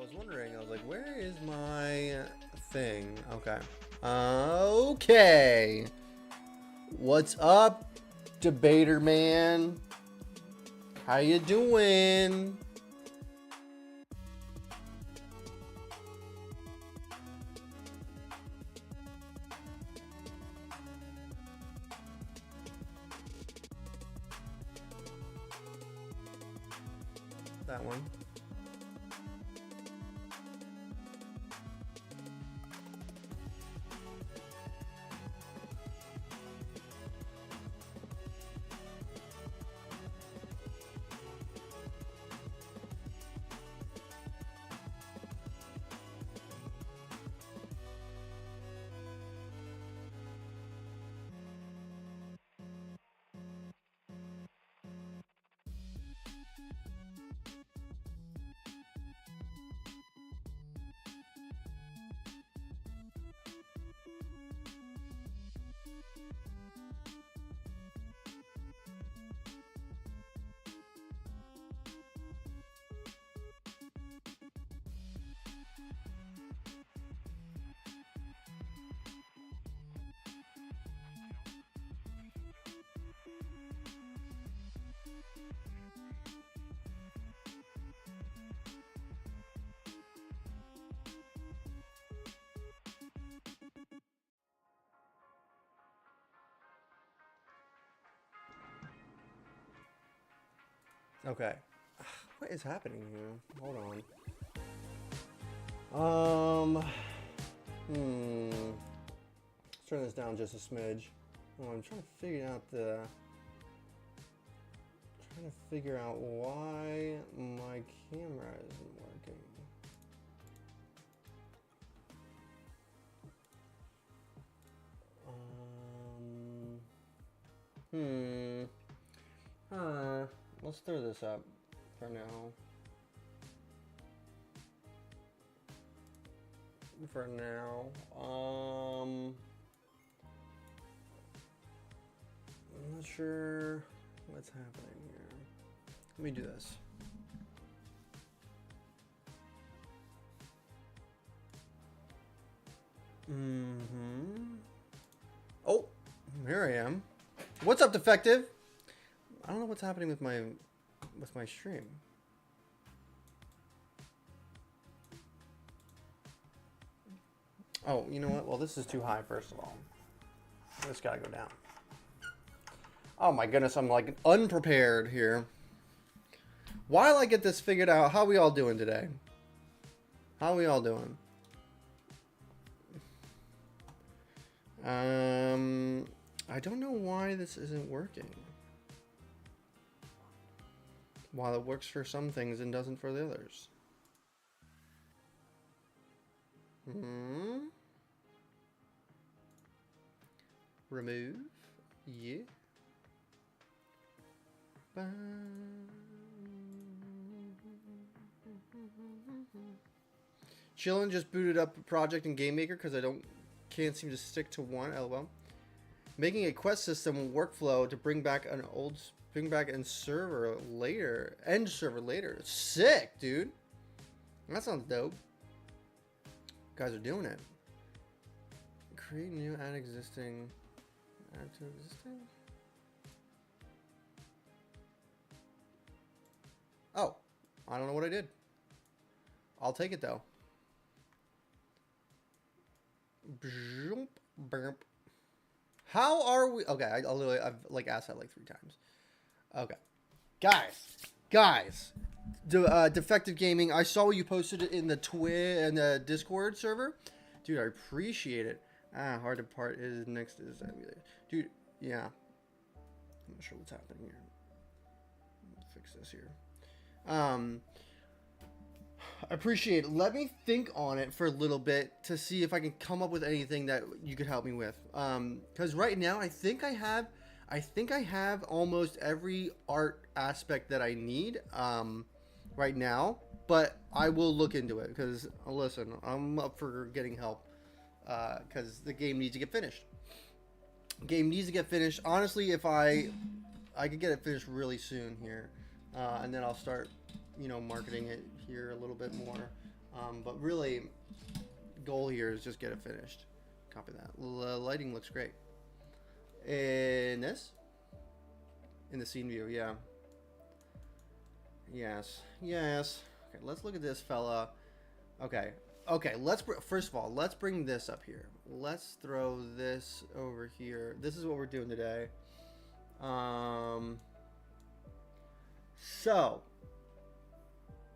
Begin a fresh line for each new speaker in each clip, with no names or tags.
I was wondering, I was like, where is my thing? Okay. Okay. What's up, debater man? How you doing? That one. Okay. What is happening here? Hold on. Let's turn this down just a smidge. Oh, I'm trying to figure out why my camera isn't working. Let's throw this up for now. I'm not sure what's happening here. Let me do this. Oh, here I am. What's up, defective? I don't know what's happening with my stream. Oh, you know what? Well, this is too high, first of all. This gotta go down. Oh my goodness, I'm like unprepared here. While I get this figured out, how we all doing today? How we all doing? I don't know why this isn't working. While it works for some things and doesn't for the others. Remove. Yeah. Chillin' just booted up a project in Game Maker because can't seem to stick to one. LOL. Making a quest system workflow to bring back end server later. Sick, dude. That sounds dope. Guys are doing it. Create new, add existing. Add to existing. Oh, I don't know what I did. I'll take it though. How are we? Okay, I've like asked that like 3 times. Okay, guys, Defective Gaming. I saw you posted it in the Discord server, dude. I appreciate it. Hard to part is next is dude. Yeah, I'm not sure what's happening here. Let's fix this here. I appreciate it. Let me think on it for a little bit to see if I can come up with anything that you could help me with. Because right now I think I have almost every art aspect that I need right now, but I will look into it because listen, I'm up for getting help because the game needs to get finished. Honestly, if I could get it finished really soon here, and then I'll start, marketing it here a little bit more. But really, goal here is just get it finished. Copy that. Lighting looks great. In this? In the scene view, yeah. Yes. Yes. Okay, let's look at this fella. Okay. Okay, first of all, let's bring this up here. Let's throw this over here. This is what we're doing today. So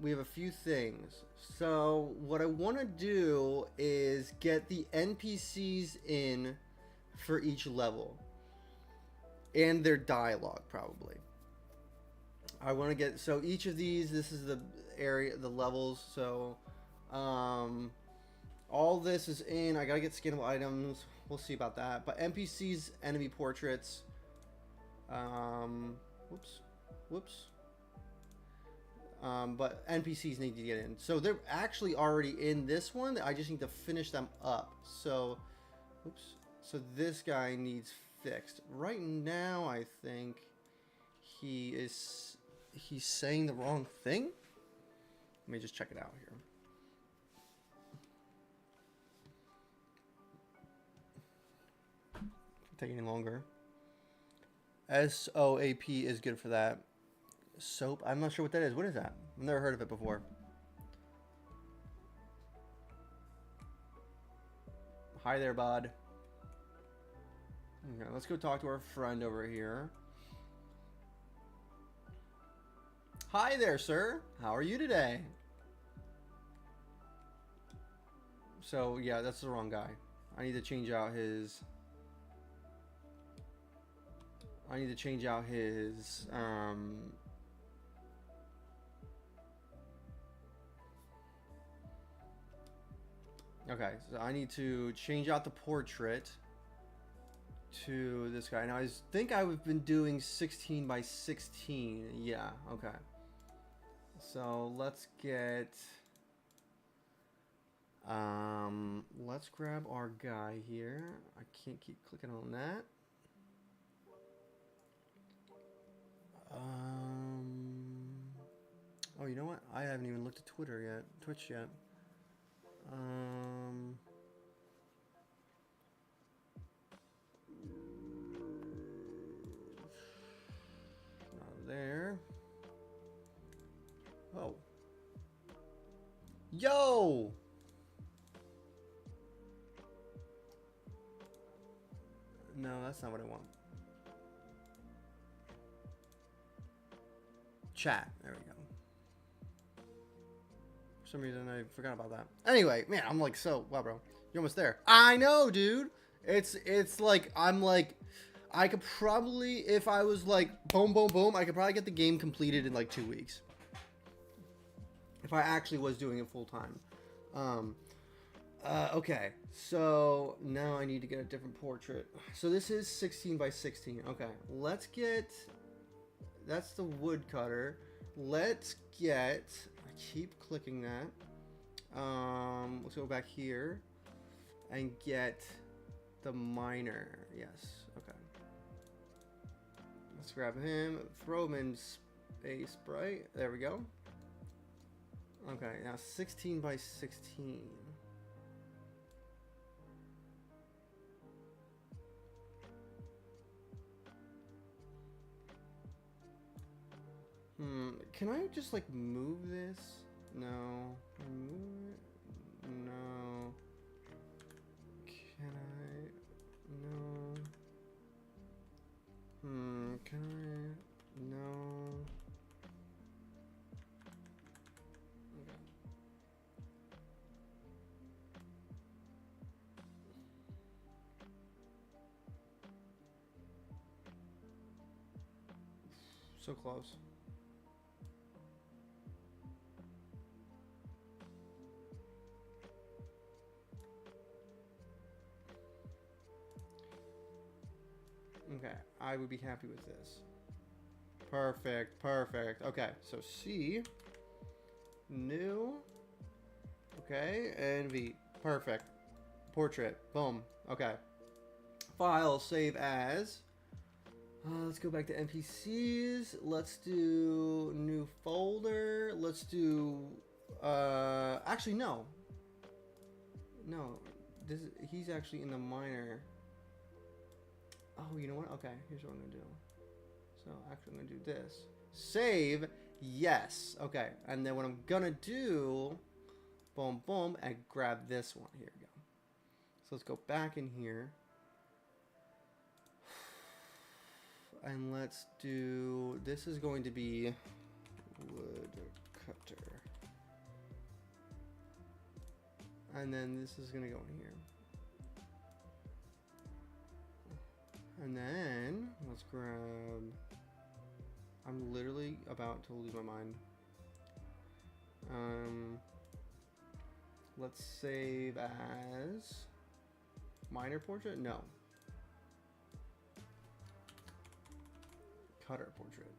we have a few things. So what I want to do is get the NPCs in for each level and their dialogue, probably. I want to get, so each of these, this is the area, the levels. So all this is in. I gotta get skinnable items. We'll see about that. But NPCs, enemy portraits. Whoops. But NPCs need to get in. So they're actually already in this one. I just need to finish them up. So, oops. So this guy needs fixed. Right now, I think he's saying the wrong thing. Let me just check it out here. Taking longer. SOAP is good for that. Soap? I'm not sure what that is. What is that? I've never heard of it before. Hi there, bud. Okay, let's go talk to our friend over here. Hi there, sir. How are you today? So, yeah, that's the wrong guy. I need to change out his... Okay, so I need to change out the portrait to this guy. Now, I think I've been doing 16 by 16. Yeah, okay. So, let's get... let's grab our guy here. I can't keep clicking on that. Oh, you know what? I haven't even looked at Twitch yet. Not there. Oh. Yo! No, that's not what I want. Chat. There we go. For some reason, I forgot about that. Anyway, man, I'm like, so, wow, bro. You're almost there. I know, dude. It's like, I'm like, I could probably, if I was like, boom, boom, boom, I could probably get the game completed in like 2 weeks. If I actually was doing it full time. Okay, so now I need to get a different portrait. So this is 16 by 16. Okay, let's get... That's the woodcutter. Let's get... I keep clicking that. Let's go back here and get the miner. Yes, okay. Let's grab him. Throw him in space bright. There we go. Okay, now 16 by 16. Can I just like move this? No. Move it? No. Can I? No. Can I? No. Okay. So close. Okay, I would be happy with this. Perfect, perfect. Okay, so C, new, okay, and V, perfect. Portrait, boom, okay. File, save as. Let's go back to NPCs. Let's do new folder. Let's do Actually, no. No. He's actually in the minor. Oh, you know what? Okay, here's what I'm gonna do. So actually, I'm gonna do this. Save. Yes. Okay, and then what I'm gonna do, boom, boom, and grab this one. Here we go. So let's go back in here. And let's do, this is going to be woodcutter. And then this is gonna go in here. And then let's grab, I'm literally about to lose my mind. Let's save as minor portrait? No. Cutter portrait.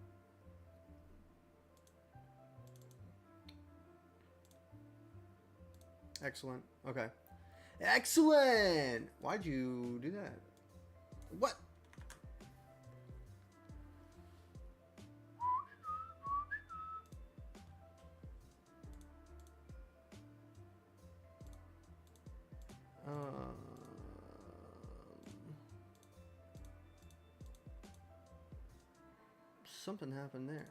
Excellent. Okay. Excellent! Why'd you do that? What? Something happened there.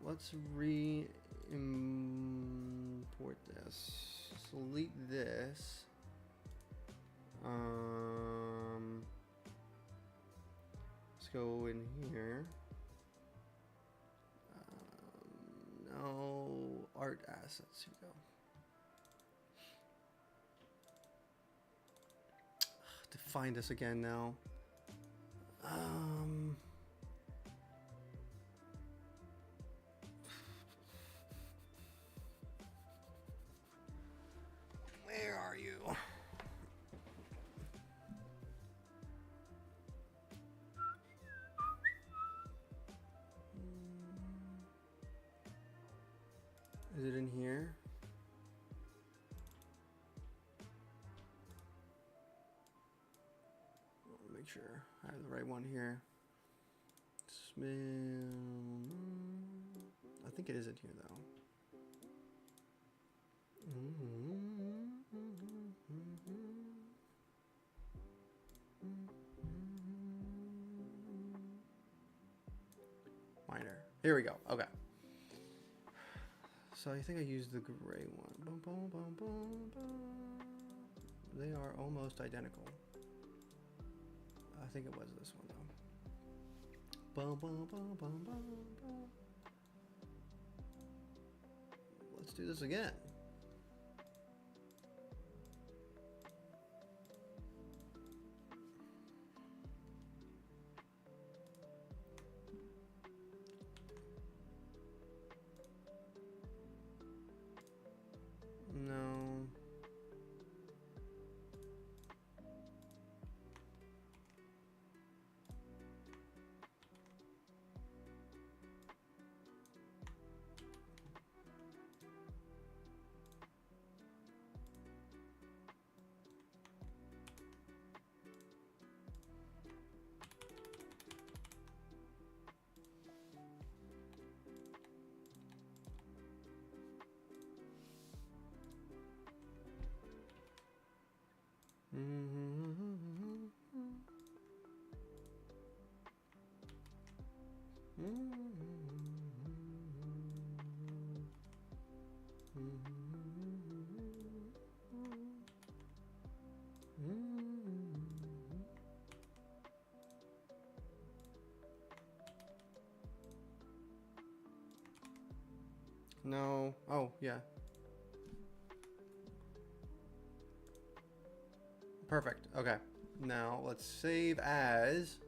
Let's re-import this. Delete this. Let's go in here. No art assets. Here we go. To find this again now. Where are you? Is it in here? Make sure I have the right one here. Smell. I think it is in here though. Minor. Here we go. Okay. So I think I used the gray one. Boom, boom, boom, boom, boom. They are almost identical. I think it was this one though. Boom, boom, boom, boom, boom, boom. Let's do this again. No. No. Oh, yeah. Perfect. Okay. Now let's save as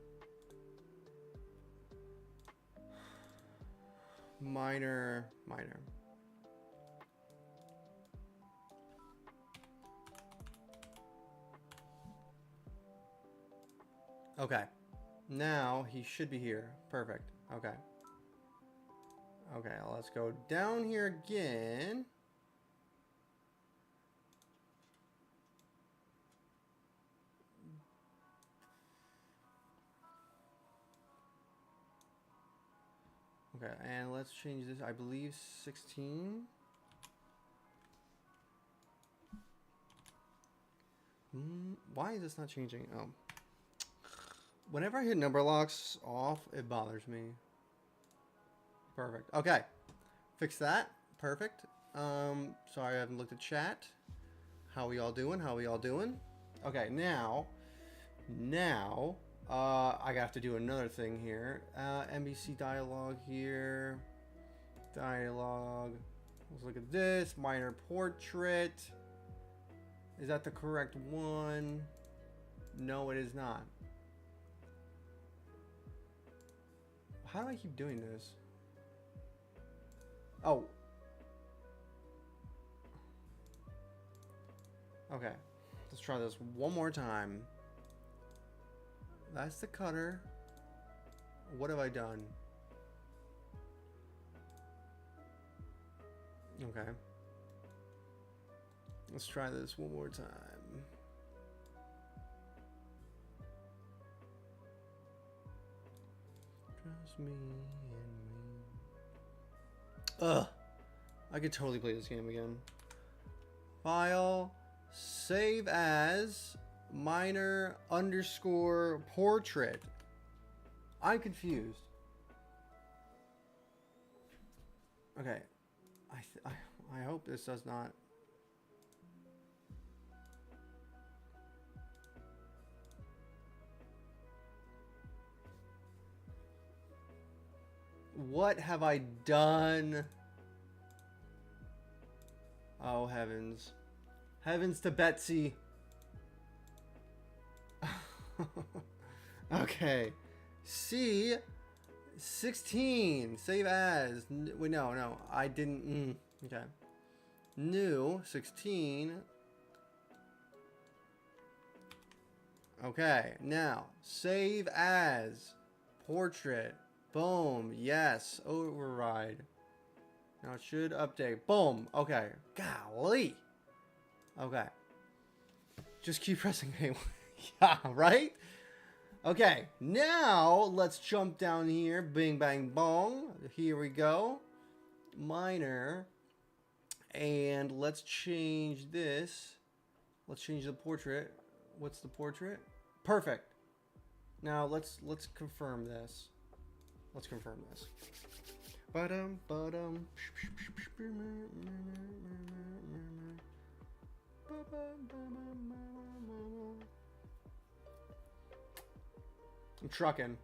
minor. Okay. Now he should be here. Perfect. Okay. Okay, let's go down here again. Okay, and let's change this. I believe 16. Why is this not changing? Oh. Whenever I hit number locks off, it bothers me. Perfect. Okay. Fix that. Perfect. Sorry I haven't looked at chat. How we all doing? How we all doing? Okay, now, I have to do another thing here. NBC dialogue here. Dialogue. Let's look at this. Minor portrait. Is that the correct one? No, it is not. How do I keep doing this? Oh. Okay. Let's try this one more time. That's the cutter. What have I done? Okay. Let's try this one more time. Trust me and me. Ugh. I could totally play this game again. File. Save as minor underscore portrait. I'm confused. Okay. I hope this does not. What have I done? Oh, heavens. Heavens to Betsy. Okay. C. 16. Save as. Wait, no. I didn't. Okay. New. 16. Okay. Now. Save as. Portrait. Boom. Yes. Override. Now it should update. Boom. Okay. Golly. Okay. Just keep pressing A. Yeah, right? Okay. Now let's jump down here. Bing, bang, bong. Here we go. Minor. And let's change this. Let's change the portrait. What's the portrait? Perfect. Now let's confirm this. Let's confirm this. I'm trucking.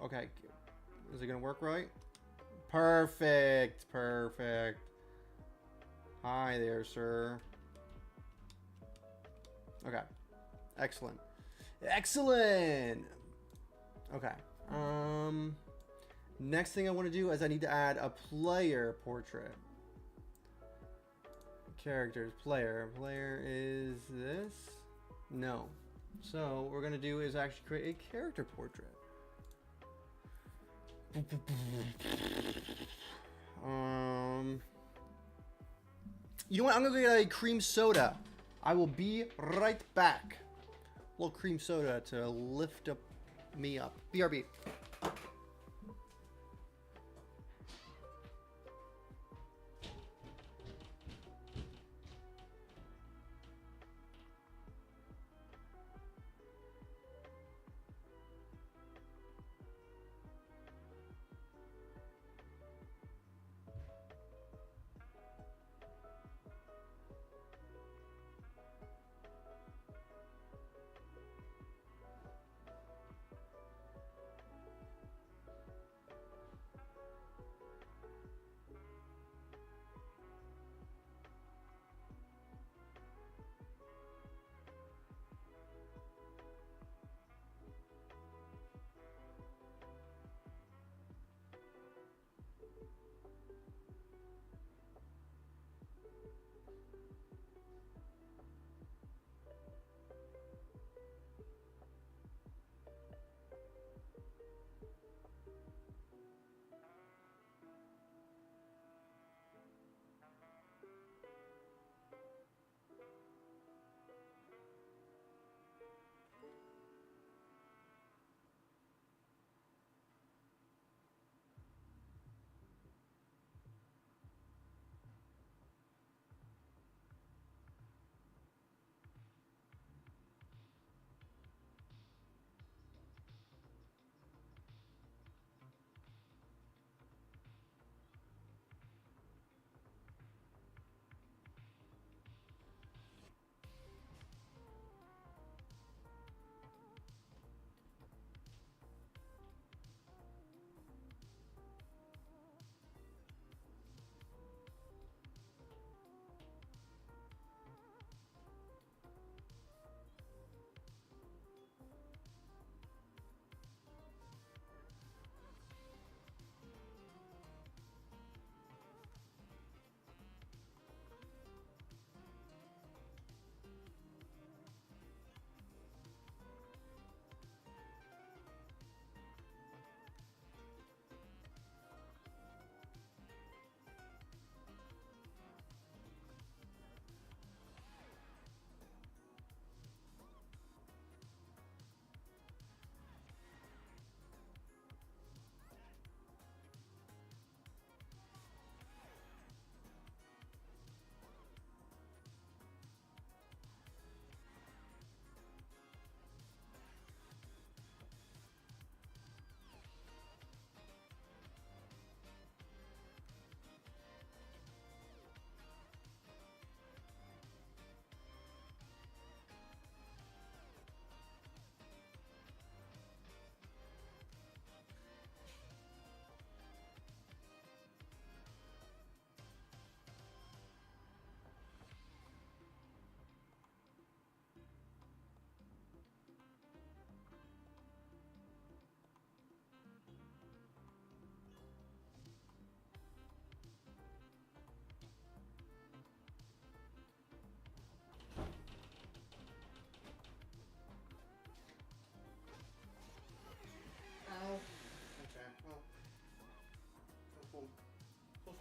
Okay. Is it gonna work right? Perfect. Perfect. Hi there, sir. Okay. Excellent. Excellent. Okay. Next thing I want to do is I need to add a player portrait. Characters, player. Player is this? No. So what we're gonna do is actually create a character portrait. You know what? I'm gonna get a cream soda. I will be right back. A little cream soda to lift up me up. BRB.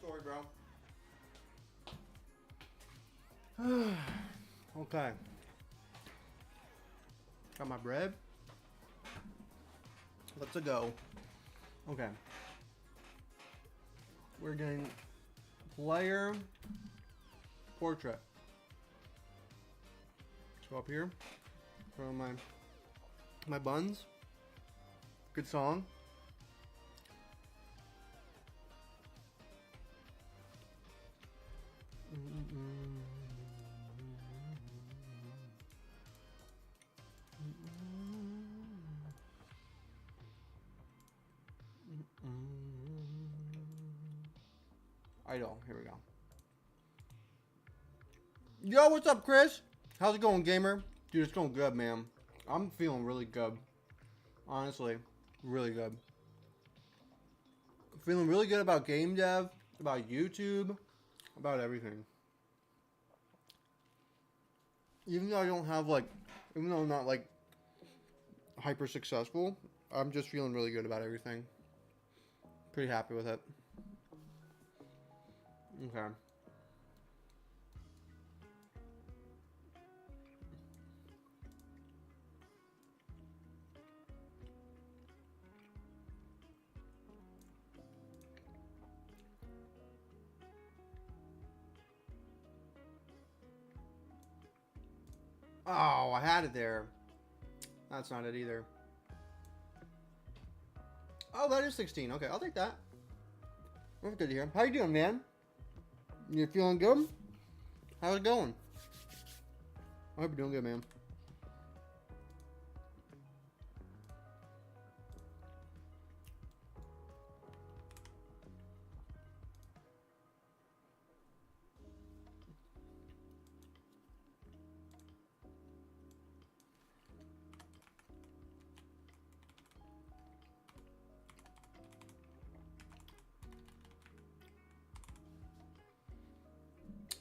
story, bro. Okay. Got my bread. Let's go. Okay. We're getting player portrait. Let's go up here. Throw my buns. Good song. Idol. Here we go. Yo, what's up, Chris? How's it going, gamer? Dude, it's going good, man. I'm feeling really good. Honestly, really good. Feeling really good about game dev, about YouTube, about everything. Even though I don't have even though I'm not hyper successful, I'm just feeling really good about everything. Pretty happy with it. Okay. Oh, I had it there. That's not it either. Oh, that is 16. Okay, I'll take that. That's good to hear. How you doing, man? You feeling good? How's it going? I hope you're doing good, man.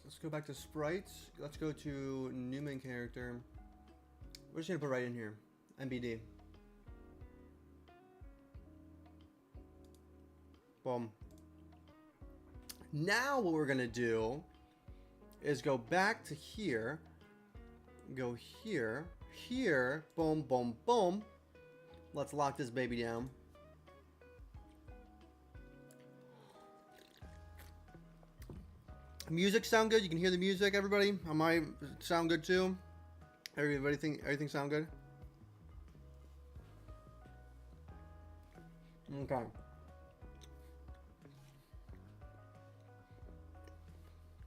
Let's go back to sprites. Let's go to new main character. We're just gonna put right in here. MBD. Boom. Now what we're gonna do is go back to here. Go here. Here. Boom, boom, boom. Let's lock this baby down. Music sound good? You can hear the music, everybody? Am I sound good too? Everybody think everything sound good? Okay.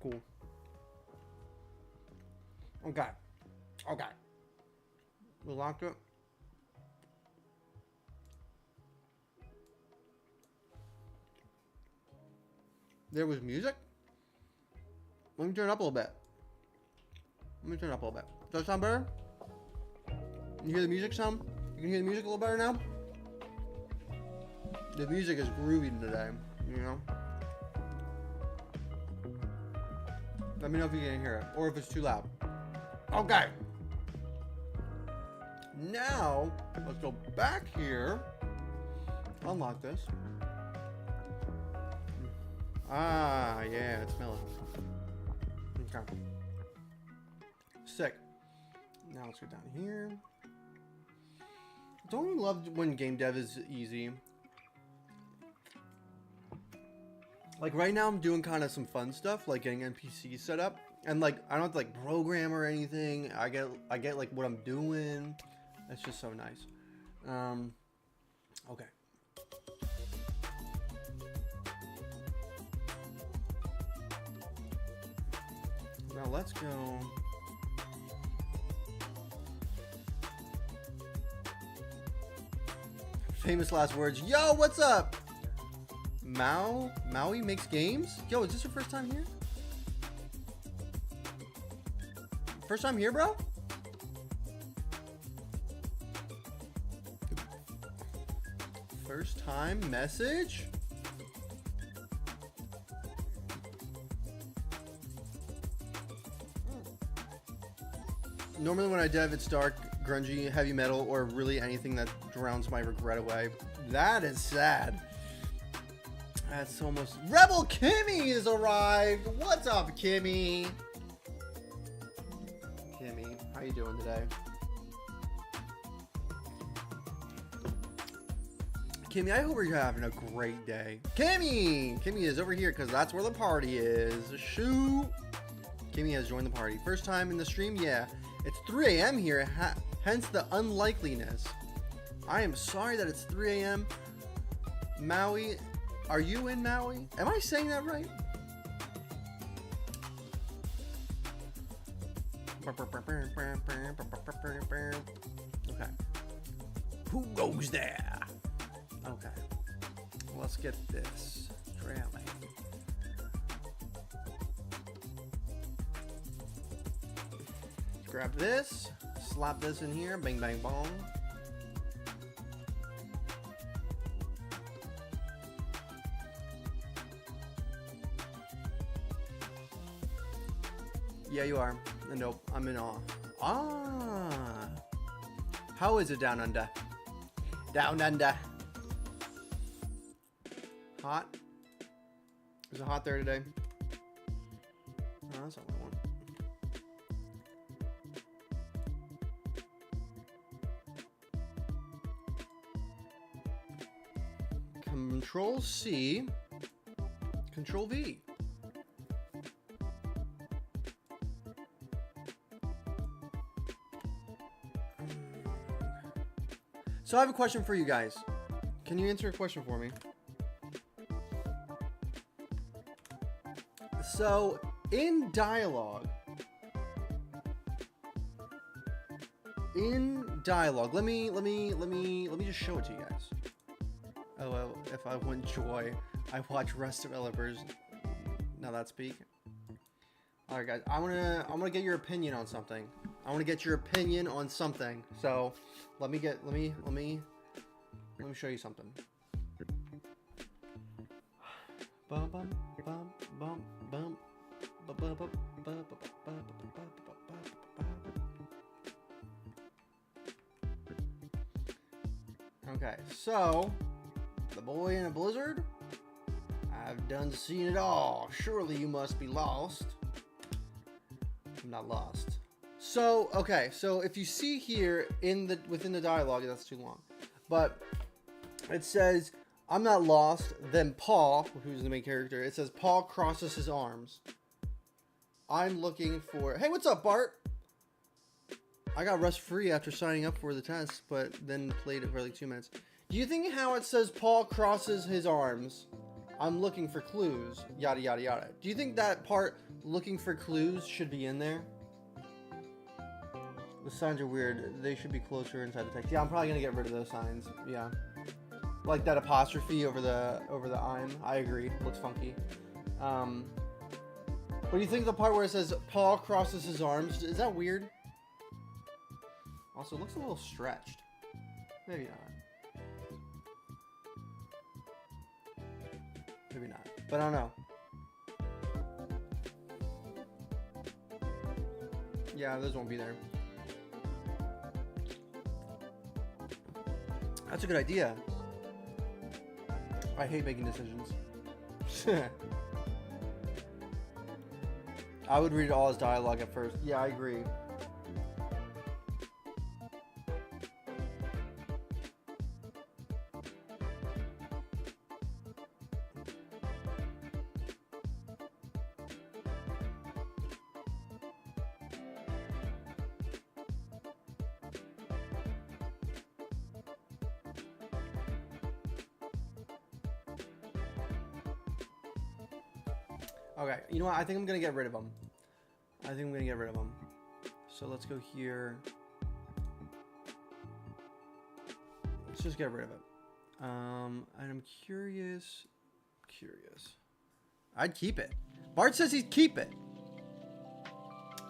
Cool. Okay. Okay. We locked it. There was music? Let me turn it up a little bit. Let me turn it up a little bit. Does that sound better? You hear the music sound? You can hear the music a little better now? The music is groovy today, you know? Let me know if you can hear it, or if it's too loud. Okay. Now, let's go back here. Unlock this. Ah, yeah, it's smelling. Okay. Sick. Now let's go down here. Don't you love when game dev is easy? Like right now I'm doing kind of some fun stuff, like getting NPCs set up. And like I don't have to like program or anything. I get like what I'm doing. It's just so nice. Okay. Now let's go. Famous last words. Yo, what's up? Maui makes games? Yo, is this your first time here? First time here, bro? First time message? Normally when I dev, it's dark, grungy, heavy metal, or really anything that drowns my regret away. That is sad. That's almost... Rebel Kimmy has arrived! What's up, Kimmy? Kimmy, how you doing today? Kimmy, I hope you're having a great day. Kimmy! Kimmy is over here because that's where the party is. Shoot! Kimmy has joined the party. First time in the stream? Yeah. It's 3 a.m. here, hence the unlikeliness. I am sorry that it's 3 a.m. Maui... Are you in Maui? Am I saying that right? Okay. Who goes there? Okay. Let's get this trailing. Grab this. Slap this in here. Bang, bang, bong. Yeah, you are. Nope, I'm in awe. Ah. How is it down under? Down under. Hot? Is it hot there today? Oh, that's not what I want. Control C. Control V. So I have a question for you guys. Can you answer a question for me? So in dialogue, let me just show it to you guys. Oh, well, if I want joy, I watch Rust developers. Now that speak. All right, guys, I wanna get your opinion on something. I want to get your opinion on something. So let me show you something. Bum, bum, bum, bum, bum, bum, bum, bum, bum, okay, so the boy in a blizzard. I've done seen it all. Surely you must be lost. I'm not lost. So, okay, so if you see here within the dialogue, that's too long, but it says, I'm not lost, then Paul, who's the main character, it says Paul crosses his arms. I'm looking for, hey, what's up, Bart? I got Rust free after signing up for the test, but then played it for like 2 minutes. Do you think how it says Paul crosses his arms, I'm looking for clues, yada, yada, yada. Do you think that part, looking for clues, should be in there? The signs are weird. They should be closer inside the text. Yeah, I'm probably gonna get rid of those signs. Yeah, like that apostrophe over the I'm. I agree. Looks funky. What do you think of the part where it says Paul crosses his arms? Is that weird? Also, it looks a little stretched. Maybe not. Maybe not. But I don't know. Yeah, those won't be there. That's a good idea. I hate making decisions. I would read all his dialogue at first. Yeah, I agree. Okay, you know what? I think I'm gonna get rid of them. So let's go here. Let's just get rid of it. And I'm curious. I'd keep it. Bart says he'd keep it.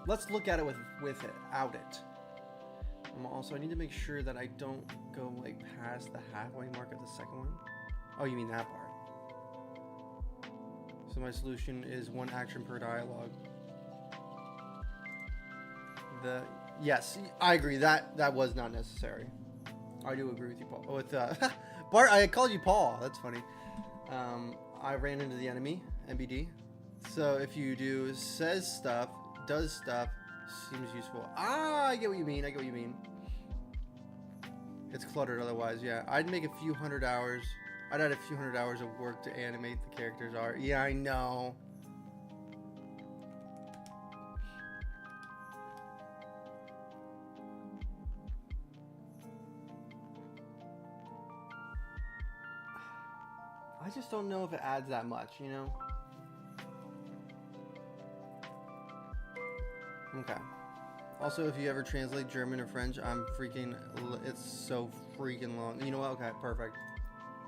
Let's look at it with it. Also, I need to make sure that I don't go like past the halfway mark of the second one. Oh, you mean that part? So my solution is 1 action per dialogue. Yes, I agree. That was not necessary. I do agree with you, Paul. With Bart, I called you Paul. That's funny. I ran into the enemy, MBD. So if you do says stuff, does stuff, seems useful. Ah, I get what you mean. I get what you mean. It's cluttered otherwise, yeah. I'd make a few hundred hours. I'd add a few hundred hours of work to animate the characters' art. Yeah, I know. I just don't know if it adds that much, you know? Okay. Also, if you ever translate German or French, I'm freaking... It's so freaking long. You know what? Okay, perfect.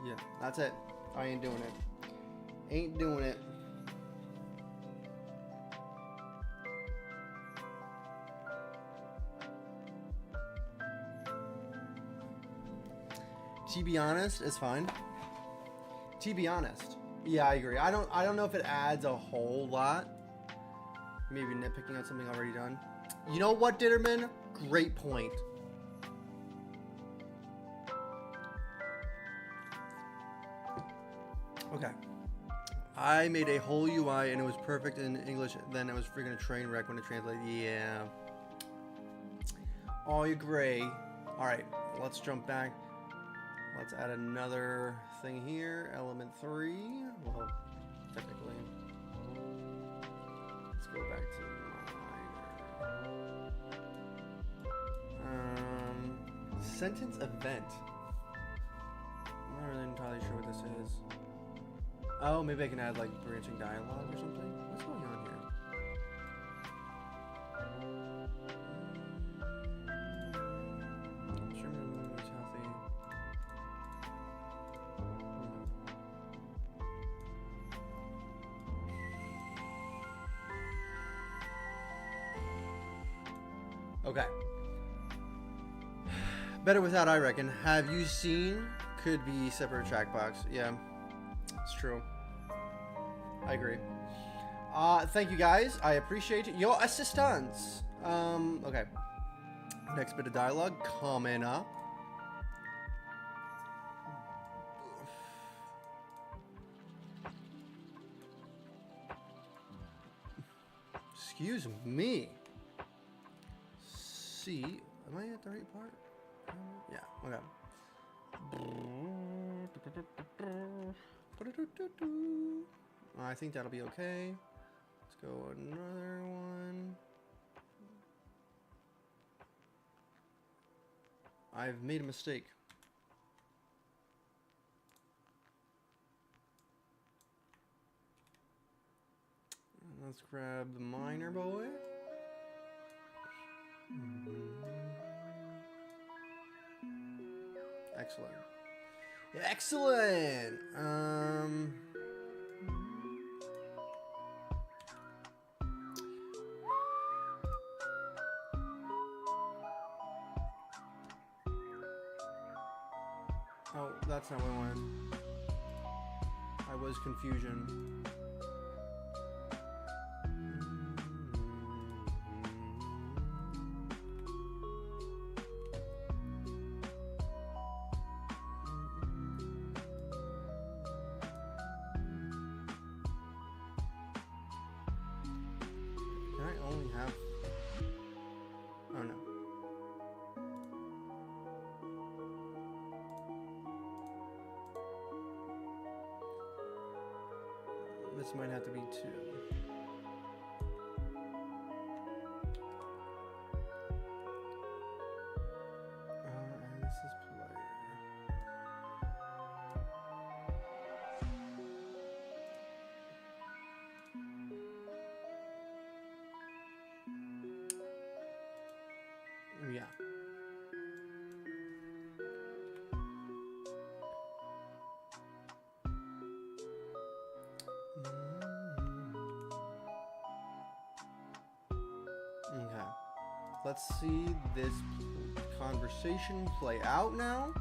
Yeah, that's it. I ain't doing it. Ain't doing it. To be honest, it's fine. To be honest. Yeah, I agree. I don't know if it adds a whole lot. Maybe nitpicking on something already done. You know what, Ditterman? Great point. Okay. I made a whole UI and it was perfect in English. Then it was freaking a train wreck when it translated. Yeah. I agree. Alright, let's jump back. Let's add another thing here. Element 3. Well, technically. Let's go back to sentence event. I'm not really entirely sure what this is. Oh, maybe I can add like branching dialogue or something. What's going on here? I'm sure movement is healthy. Okay. Better without, I reckon. Have you seen? Could be separate track box. Yeah, it's true. I agree. Thank you guys. I appreciate your assistance. Okay. Next bit of dialogue coming up. Excuse me. See, am I at the right part? Yeah, okay. I think that'll be okay. Let's go another one. I've made a mistake. Let's grab the miner boy. Excellent. Excellent. Oh, that's not what I wanted. I was confusion. Can I only have... Oh no. This might have to be 2. And this is player. Yeah. Okay. Let's see this conversation play out now.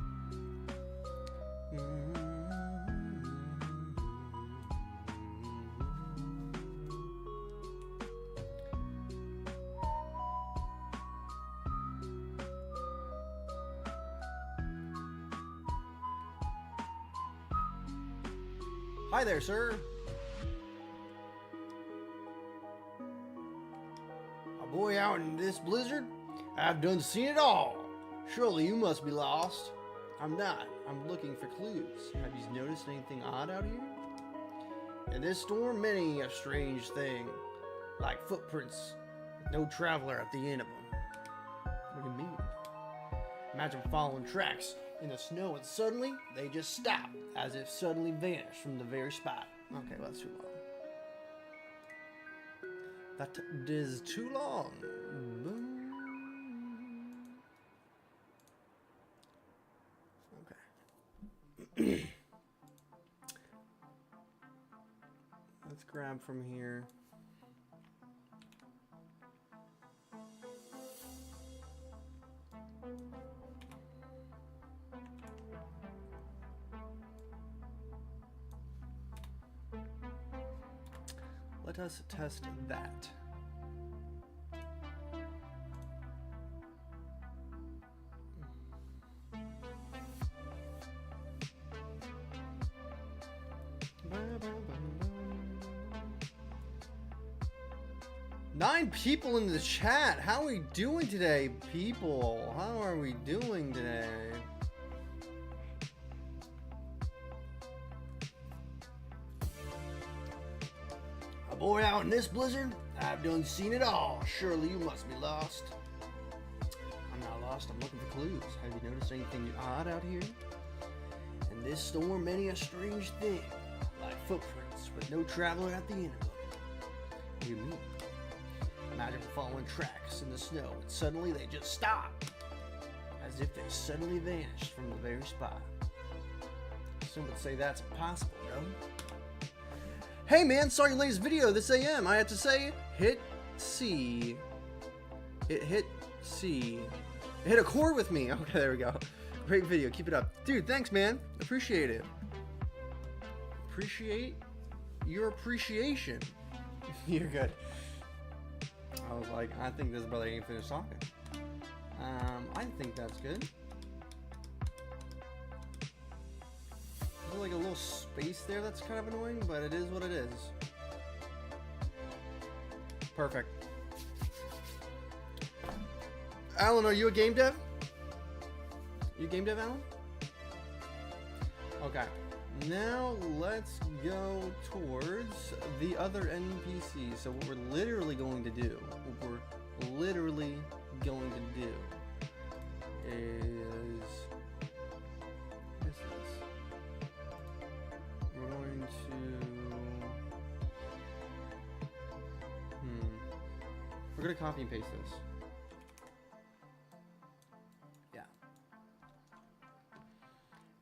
Hi there, sir. A boy out in this blizzard? I've done seen it all. Surely you must be lost. I'm not. I'm looking for clues. Have you noticed anything odd out here? In this storm, many a strange thing, like footprints, with no traveler at the end of them. What do you mean? Imagine following tracks in the snow and suddenly they just stop, as if suddenly vanished from the very spot. Okay, well, that's too long. That is too long. Okay. Let's grab from here. Let us test that. Nine people in the chat. How are we doing today, people? How are we doing today? A boy out in this blizzard? I've done seen it all. Surely you must be lost. I'm not lost. I'm looking for clues. Have you noticed anything odd out here? In this storm, many a strange thing, like footprints with no traveler at the end of them. What do you mean? Imagine following tracks in the snow and suddenly they just stop, as if they suddenly vanished from the very spot. Some would say that's impossible, no? Hey man, saw your latest video this AM. I had to say, hit C. It hit C. It hit a chord with me. Okay, there we go. Great video. Keep it up. Dude, thanks man. Appreciate it. Appreciate your appreciation. You're good. I was like, I think this brother ain't finished talking. I think that's good. There's like a little space there that's kind of annoying, but it is what it is. Perfect. Alan, are you a game dev? You a game dev, Alan? Okay. Now let's go towards the other NPC. So what we're literally going to do, is we're going to copy and paste this.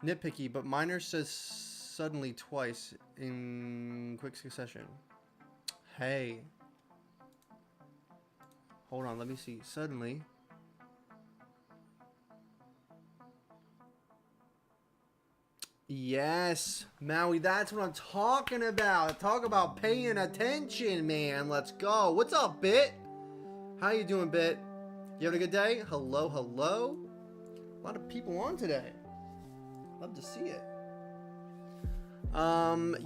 Nitpicky, but Miner says suddenly twice in quick succession. Hey. Hold on, let me see. Suddenly. Yes, Maui, that's what I'm talking about. Talk about paying attention, man. Let's go. What's up, Bit? How you doing, Bit? You having a good day? Hello, hello. A lot of people on today. Love to see it.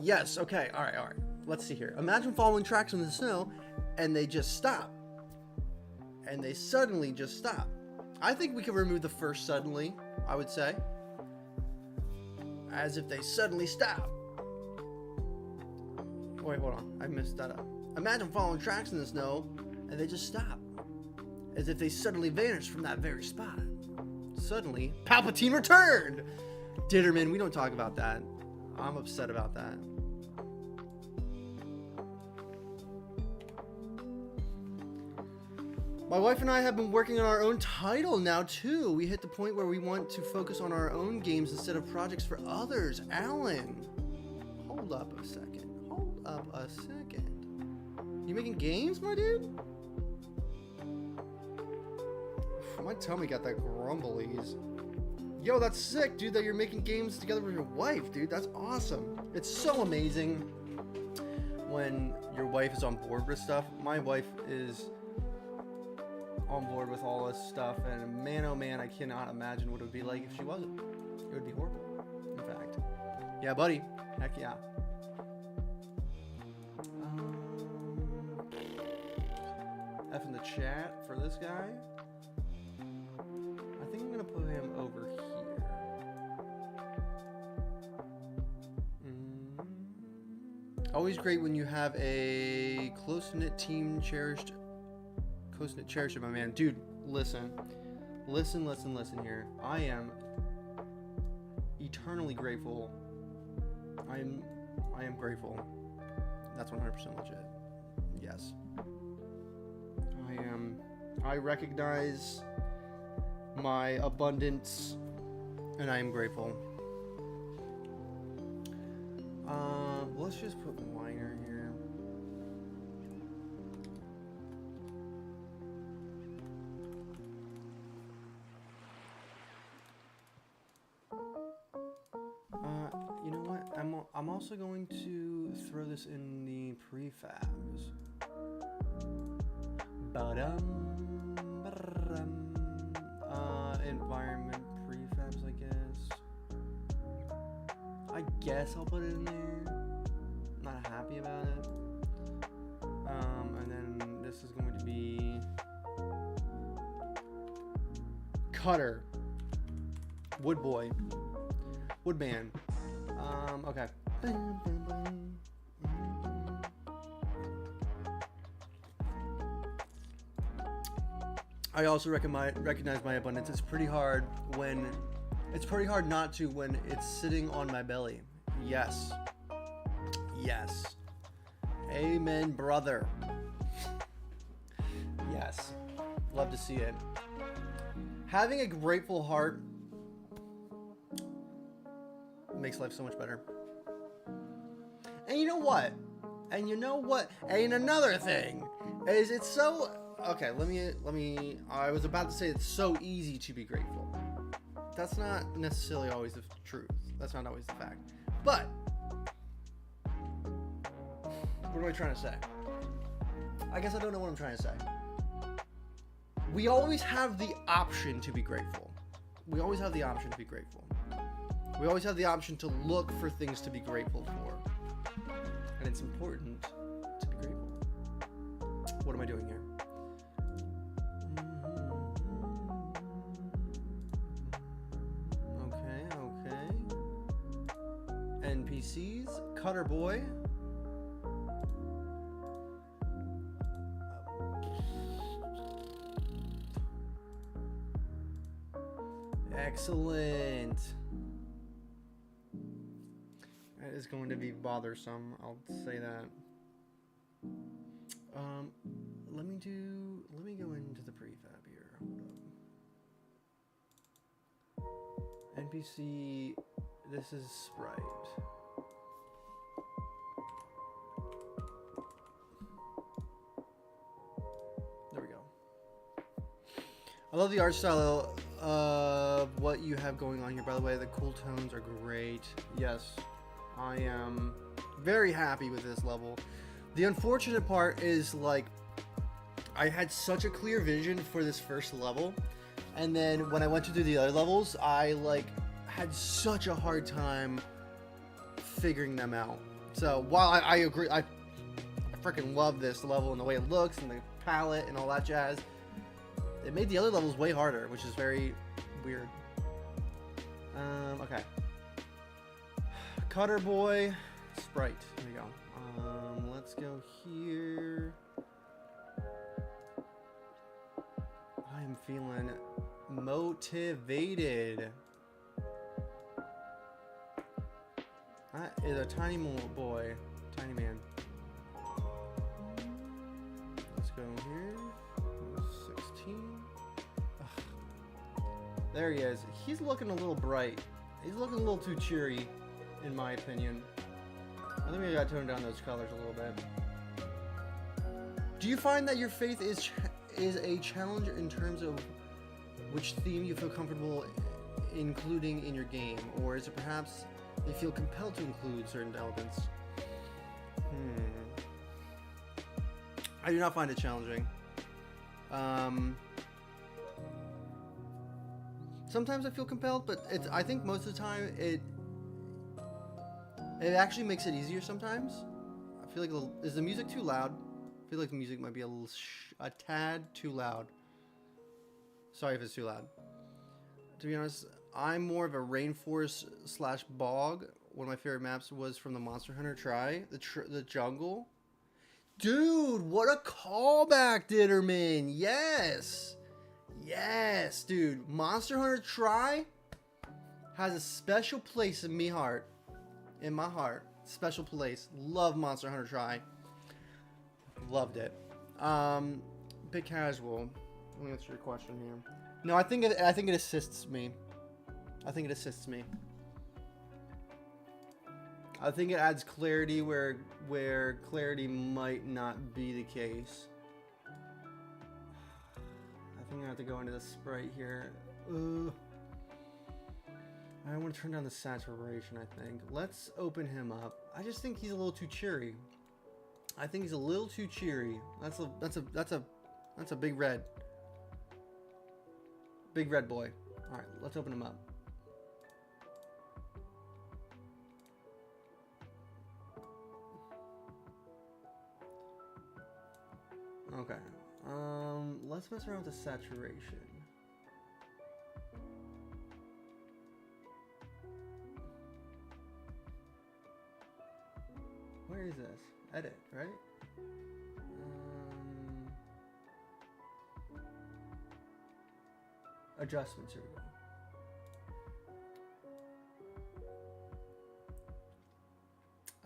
Yes, okay, alright. Let's see here. Imagine following tracks in the snow and they just stop. And they suddenly just stop. I think we could remove the first suddenly, I would say. As if they suddenly stop. Wait, hold on. I messed that up. Imagine following tracks in the snow and they just stop. As if they suddenly vanished from that very spot. Suddenly, Palpatine returned! Ditterman, we don't talk about that. I'm upset about that. My wife and I have been working on our own title now too. We hit the point where we want to focus on our own games instead of projects for others. Alan, hold up a second. You making games, my dude? My tummy got that grumblies. Yo, that's sick, dude, that you're making games together with your wife, dude. That's awesome. It's so amazing when your wife is on board with stuff. My wife is on board with all this stuff, and man, oh man, I cannot imagine what it would be like if she wasn't. It would be horrible, in fact. Yeah, buddy. Heck yeah. F in the chat for this guy. I think I'm gonna put him over here. Always great when you have a close-knit team cherished. Close-knit cherished, my man. Dude, listen here. I am eternally grateful. I am grateful. That's 100% legit. Yes. I recognize my abundance, and I am grateful. Let's just put liner here. You know what? I'm also going to throw this in the prefabs. Environment prefabs, I guess I'll put it in there. Not happy about it. And then this is going to be Cutter, Wood Boy, Woodman. Okay. I also recognize my abundance. It's pretty hard not to when it's sitting on my belly. Yes. Yes. Amen, brother. Yes. Love to see it. Having a grateful heart makes life so much better. And you know what? And another thing is it's so... Okay, let me... I was about to say it's so easy to be grateful. That's not necessarily always the truth. That's not always the fact. But... what am I trying to say? I guess I don't know what I'm trying to say. We always have the option to be grateful. We always have the option to be grateful. We always have the option to look for things to be grateful for. And it's important to be grateful. What am I doing here? Okay. NPCs. Cutter Boy. Excellent. That is going to be bothersome, I'll say that. Let me go into the prefab here. Hold up. NPC, this is Sprite. There we go. I love the art style of what you have going on here, by the way. The cool tones are great. Yes, I am very happy with this level. The unfortunate part is, like, I had such a clear vision for this first level, and then when I went to do the other levels, I, like, had such a hard time figuring them out. So while I agree, I freaking love this level and the way it looks and the palette and all that jazz, it made the other levels way harder, which is very weird. Okay. Cutter Boy, Sprite. Here we go. Let's go here. I am feeling motivated. That is a tiny boy. Tiny man. Let's go here. 16. Ugh. There he is. He's looking a little bright. He's looking a little too cheery, in my opinion. I think we gotta tone down those colors a little bit. Do you find that your faith is a challenge in terms of which theme you feel comfortable including in your game, or is it perhaps you feel compelled to include certain elements? I do not find it challenging. Sometimes I feel compelled, but I think most of the time it actually makes it easier sometimes. I feel like is the music too loud? I feel like the music might be a tad too loud. Sorry if it's too loud. To be honest, I'm more of a rainforest / bog. One of my favorite maps was from the Monster Hunter Try, the jungle. Dude, what a callback, Ditterman. Yes. Yes, dude. Monster Hunter Try has a special place in me heart. In my heart. Special place. Love Monster Hunter Try. Loved it. Bit casual. Let me answer your question here. No, I think it assists me. I think it assists me. I think it adds clarity where clarity might not be the case. I think I have to go into the sprite here. I want to turn down the saturation, I think. Let's open him up. I just think he's a little too cheery. I think he's a little too cheery. That's a big red. Big red boy. All right, let's open him up. Okay. Let's mess around with the saturation. Where is this? Edit, right? Adjustments, here we go.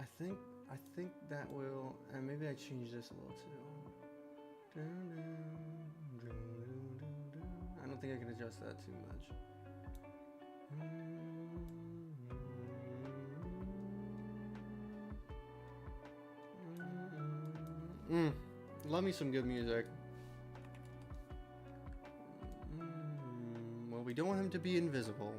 I think that will, and maybe I change this a little too. I don't think I can adjust that too much. Love me some good music. Well, we don't want him to be invisible.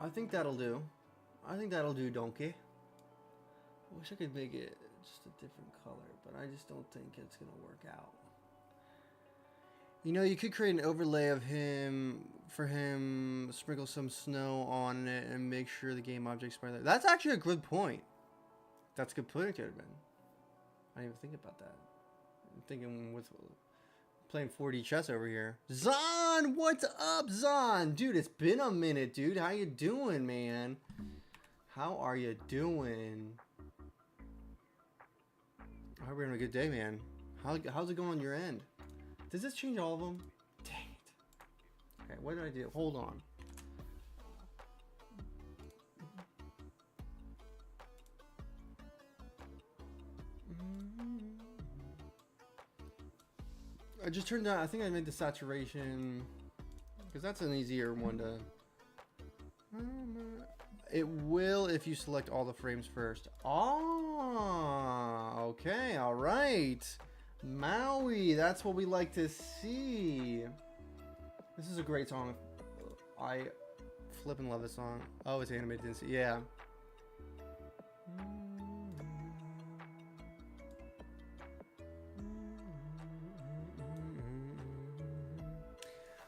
I think that'll do. I think that'll do, donkey. I wish I could make it just a different color, but I just don't think it's gonna work out. You know, you could create an overlay of him, for him, sprinkle some snow on it, and make sure the game objects are there. That's actually a good point. That's a good point, it would have been. I didn't even think about that. I'm thinking with playing 4D chess over here. Zon, what's up, Zon? Dude, it's been a minute, dude. How you doing, man? How are you doing? I hope you're having a good day, man. How's it going on your end? Does this change all of them? Dang it. Okay, what did I do? Hold on. I just turned down, I think I made the saturation, because that's an easier one to... It will if you select all the frames first. Oh, okay, alright. Maui, that's what we like to see. This is a great song. I flippin' love this song. Oh, it's animated, didn't see. Yeah.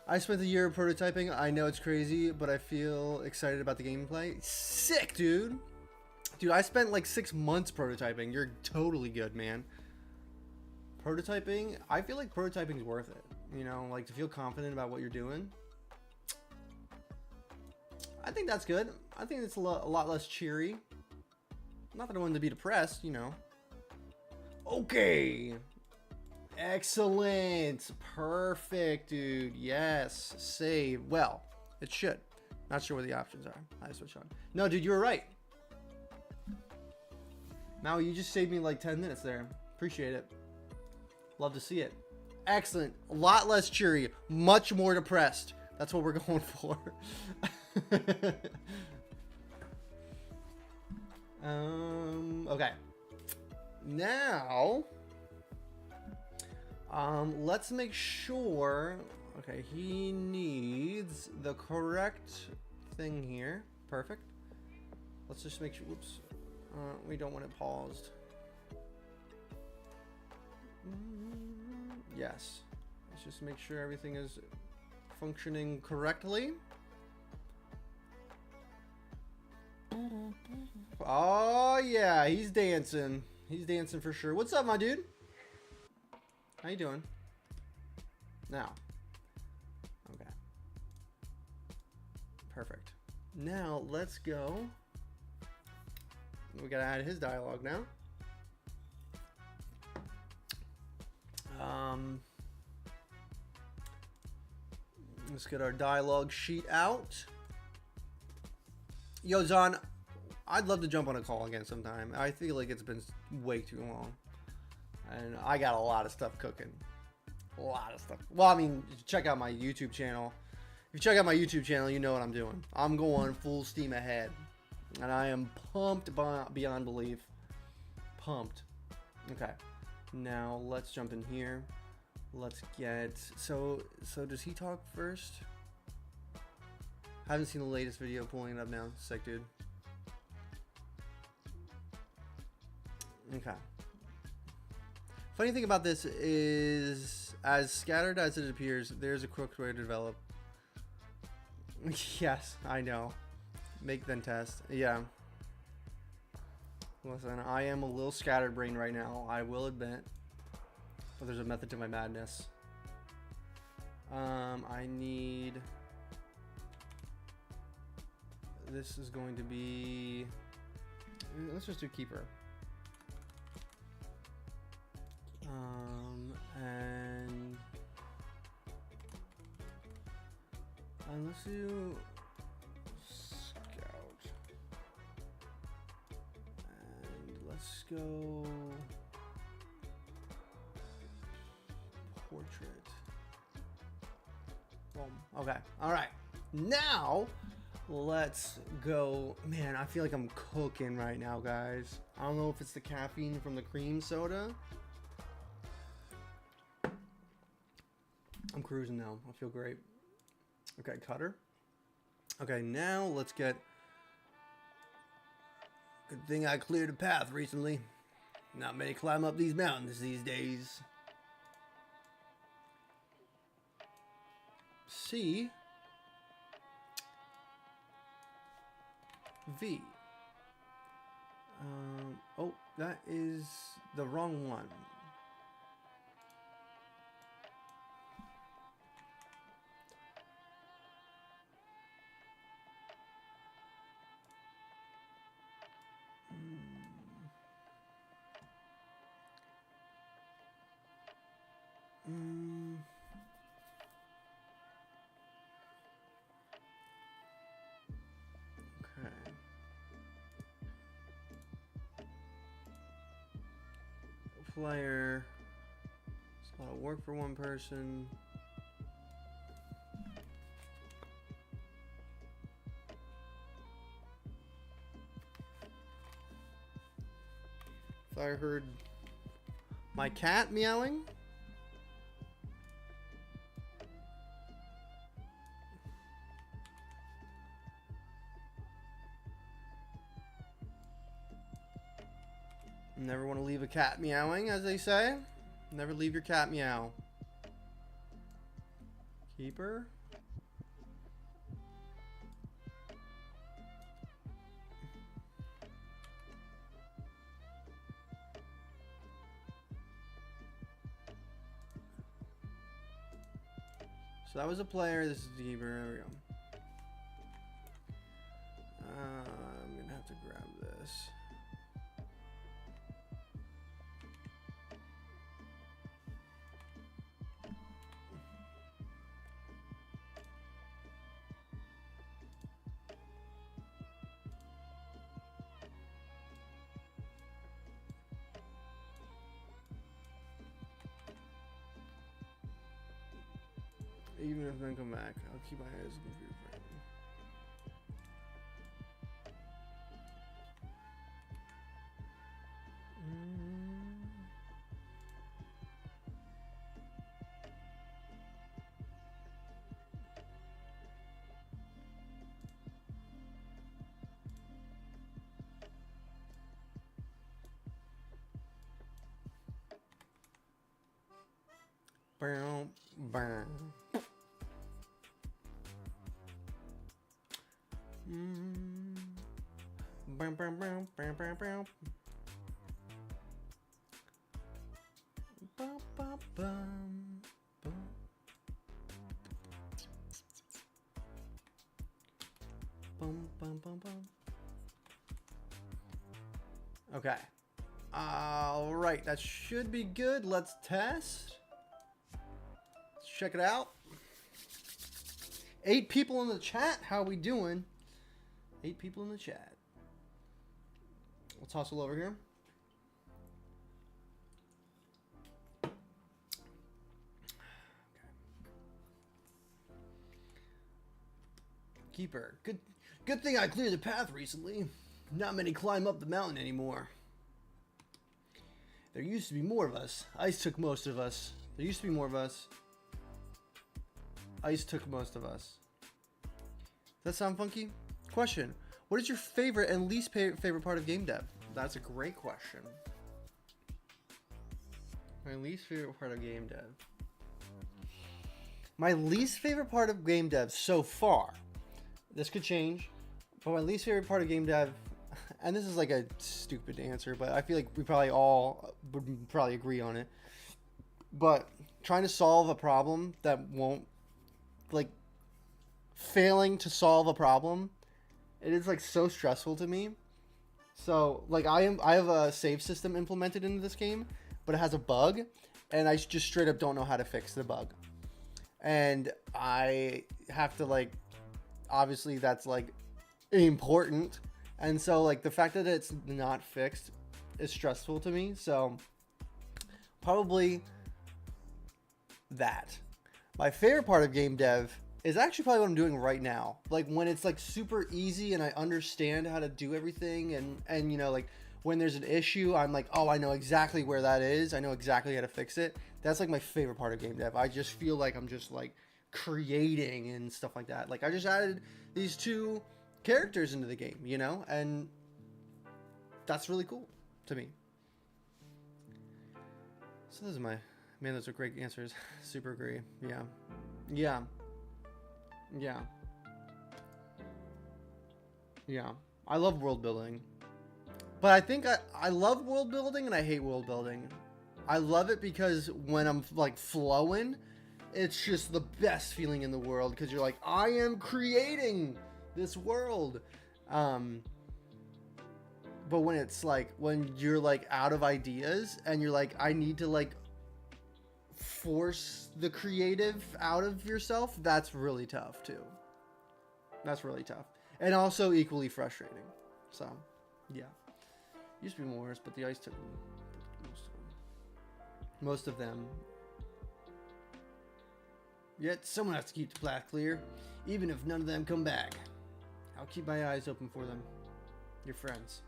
I spent a year prototyping. I know it's crazy, but I feel excited about the gameplay. Sick, dude. Dude, I spent like 6 months prototyping. You're totally good, man. Prototyping, I feel like prototyping is worth it. You know, like to feel confident about what you're doing. I think that's good. I think it's a lot less cheery. Not that I wanted to be depressed, you know. Okay. Excellent. Perfect, dude. Yes. Save. Well, it should. Not sure what the options are. I switch on. No, dude, you were right. Maui, you just saved me like 10 minutes there. Appreciate it. Love to see it. Excellent. A lot less cheery. Much more depressed. That's what we're going for. Okay. Now... let's make sure, okay, he needs the correct thing here. Perfect. Let's just make sure, whoops, we don't want it paused. Yes. Let's just make sure everything is functioning correctly. Oh yeah, he's dancing. He's dancing for sure. What's up, my dude? How you doing? Now. Okay. Perfect. Now let's go. We gotta add his dialogue now. Let's get our dialogue sheet out. Yo, John, I'd love to jump on a call again sometime. I feel like it's been way too long. And I got a lot of stuff cooking. A lot of stuff. Well, I mean, check out my YouTube channel. If you check out my YouTube channel, you know what I'm doing. I'm going full steam ahead. And I am pumped beyond belief. Pumped. Okay. Now, let's jump in here. Let's get... So does he talk first? I haven't seen the latest video. Pulling it up now. Sick, dude. Okay. Funny thing about this is, as scattered as it appears, there's a crooked way to develop. Yes, I know. Make then test. Yeah. Listen, I am a little scatterbrained right now. I will admit. But there's a method to my madness. I need... This is going to be... Let's just do keeper. And let's do scout. And let's go portrait. Boom. Okay. All right. Now let's go. Man, I feel like I'm cooking right now, guys. I don't know if it's the caffeine from the cream soda. I'm cruising now. I feel great. Okay, cutter. Okay, now let's get... Good thing I cleared a path recently. Not many climb up these mountains these days. C. V. Oh, that is the wrong one. Okay. Player. It's a lot of work for one person. If I heard my cat meowing. Never want to leave a cat meowing, as they say. Never leave your cat meow. Keeper. So that was a player. This is the keeper. There we go. I'm gonna have to grab this. Even if I come back, I'll keep my eyes open for your friend. Bow, bow. Okay. All right, that should be good. Let's test. Let's check it out. 8 people in the chat. How are we doing? 8 people in the chat. Let's hustle over here. Keeper. Good thing I cleared the path recently. Not many climb up the mountain anymore. There used to be more of us. Ice took most of us. There used to be more of us. Ice took most of us. Does that sound funky? Question. What is your favorite and least favorite part of game dev? That's a great question. My least favorite part of game dev. My least favorite part of game dev so far. This could change. But my least favorite part of game dev, and this is like a stupid answer, but I feel like we probably all would probably agree on it. But trying to solve a problem that won't, like, failing to solve a problem, it is like so stressful to me. So like I have a save system implemented into this game, but it has a bug, and I just straight up don't know how to fix the bug, and I have to, like, obviously that's like important, and so like the fact that it's not fixed is stressful to me. So probably that. My favorite part of game dev is actually probably what I'm doing right now. Like when it's like super easy and I understand how to do everything, and you know, like when there's an issue, I'm like, oh, I know exactly where that is. I know exactly how to fix it. That's like my favorite part of game dev. I just feel like I'm just like creating and stuff like that. Like I just added these 2 characters into the game, you know, and that's really cool to me. So those are my, man, those are great answers. Super agree. Yeah. I love world building, but I think I love world building and I hate world building. I love it because when I'm like flowing, it's just the best feeling in the world, because you're like, I am creating this world. But when it's like, when you're like out of ideas and you're like, I need to like force the creative out of yourself, that's really tough too. That's really tough. And also equally frustrating. So, yeah. Used to be more, but the ice took most of them. Yet someone has to keep the path clear, even if none of them come back. I'll keep my eyes open for them. Your friends.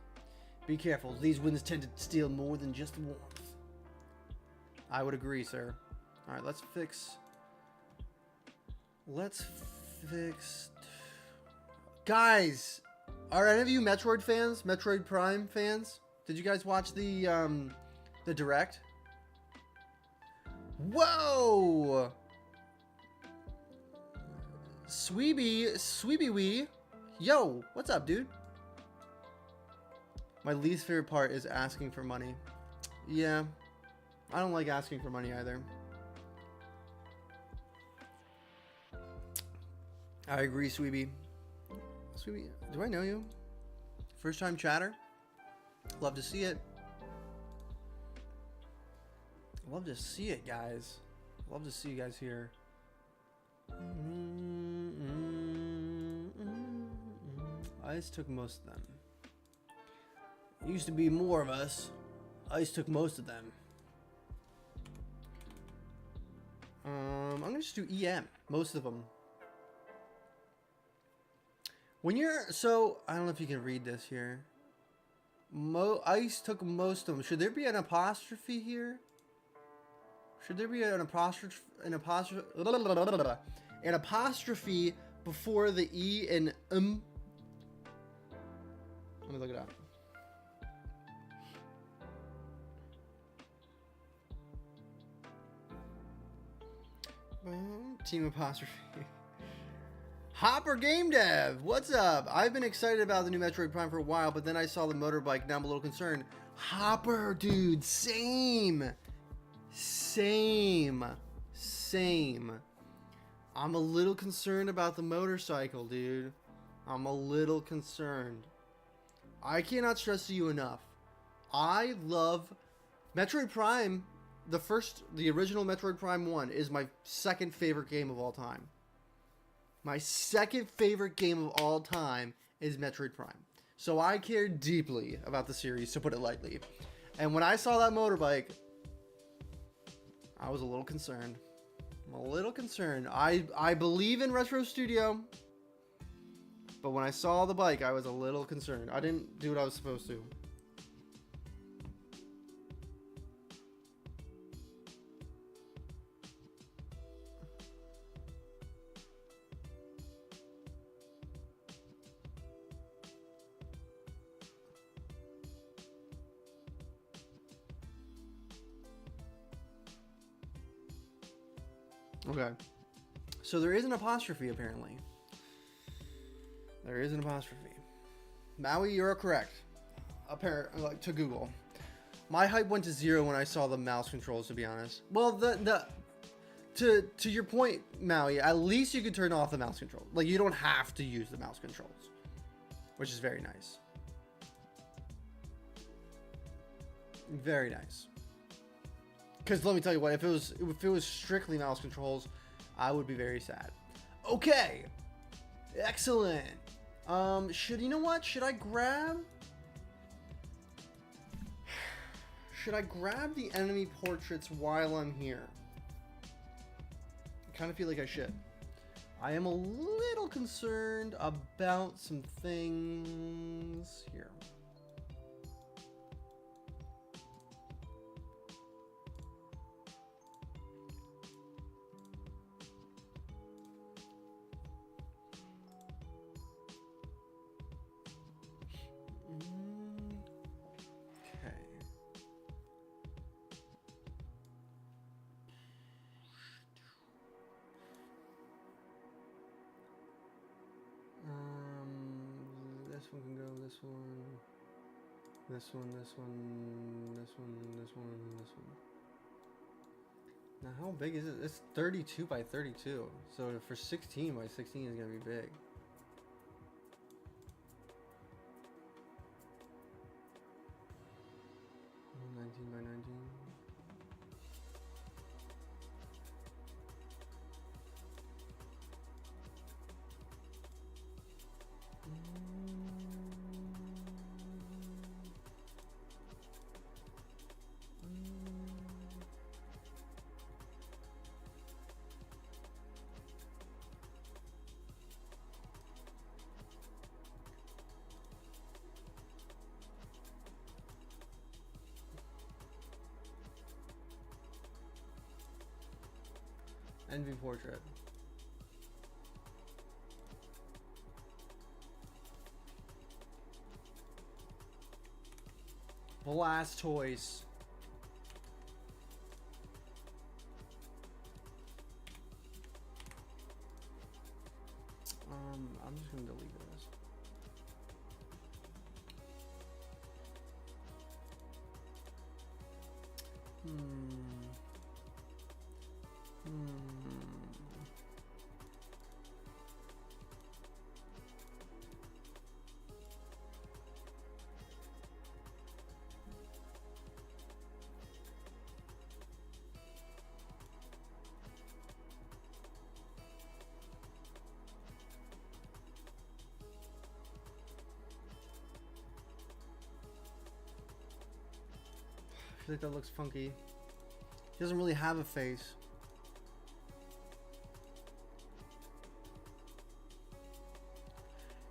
Be careful, these winds tend to steal more than just warmth. I would agree, sir. Alright, let's fix... Guys! Are any of you Metroid fans? Metroid Prime fans? Did you guys watch the Direct? Whoa! Sweeby Wee. Yo, what's up, dude? My least favorite part is asking for money. Yeah, I don't like asking for money either. I agree, Sweeby. Sweeby, do I know you? First time chatter? Love to see it. Love to see it, guys. Love to see you guys here. Ice took most of them. Used to be more of us. Ice took most of them. I'm gonna just do EM. Most of them. When you're, so I don't know if you can read this here. Ice took most of them. Should there be an apostrophe here? Should there be an apostrophe before the E and Let me look it up. Team apostrophe. Hopper Game Dev, what's up? I've been excited about the new Metroid Prime for a while, but then I saw the motorbike. Now I'm a little concerned. Hopper, dude, same. I'm a little concerned about the motorcycle, dude. I'm a little concerned. I cannot stress to you enough. I love Metroid Prime. The original Metroid Prime 1 is my second favorite game of all time. My second favorite game of all time is Metroid Prime. So I care deeply about the series, to put it lightly. And when I saw that motorbike, I was a little concerned. I'm a little concerned. I believe in Retro Studio, but when I saw the bike, I was a little concerned. I didn't do what I was supposed to. Okay. So there is an apostrophe, apparently. There is an apostrophe. Maui, you're correct. Apparently, to Google. My hype went to 0 when I saw the mouse controls, to be honest. Well, to your point, Maui, at least you could turn off the mouse control. Like, you don't have to use the mouse controls, which is very nice. Very nice. Because let me tell you what, if it was strictly mouse controls, I would be very sad. Okay, excellent. You know what? Should I grab the enemy portraits while I'm here? I kind of feel like I should. I am a little concerned about some things here. This one can go, this one, this one, this one, this one, this one, this one. Now how big is it? It's 32 by 32. So for 16 by 16 is gonna be big. Oh, 19 by 19. Envy portrait. Blastoise. I'm just gonna delete this. I feel like that looks funky. He doesn't really have a face.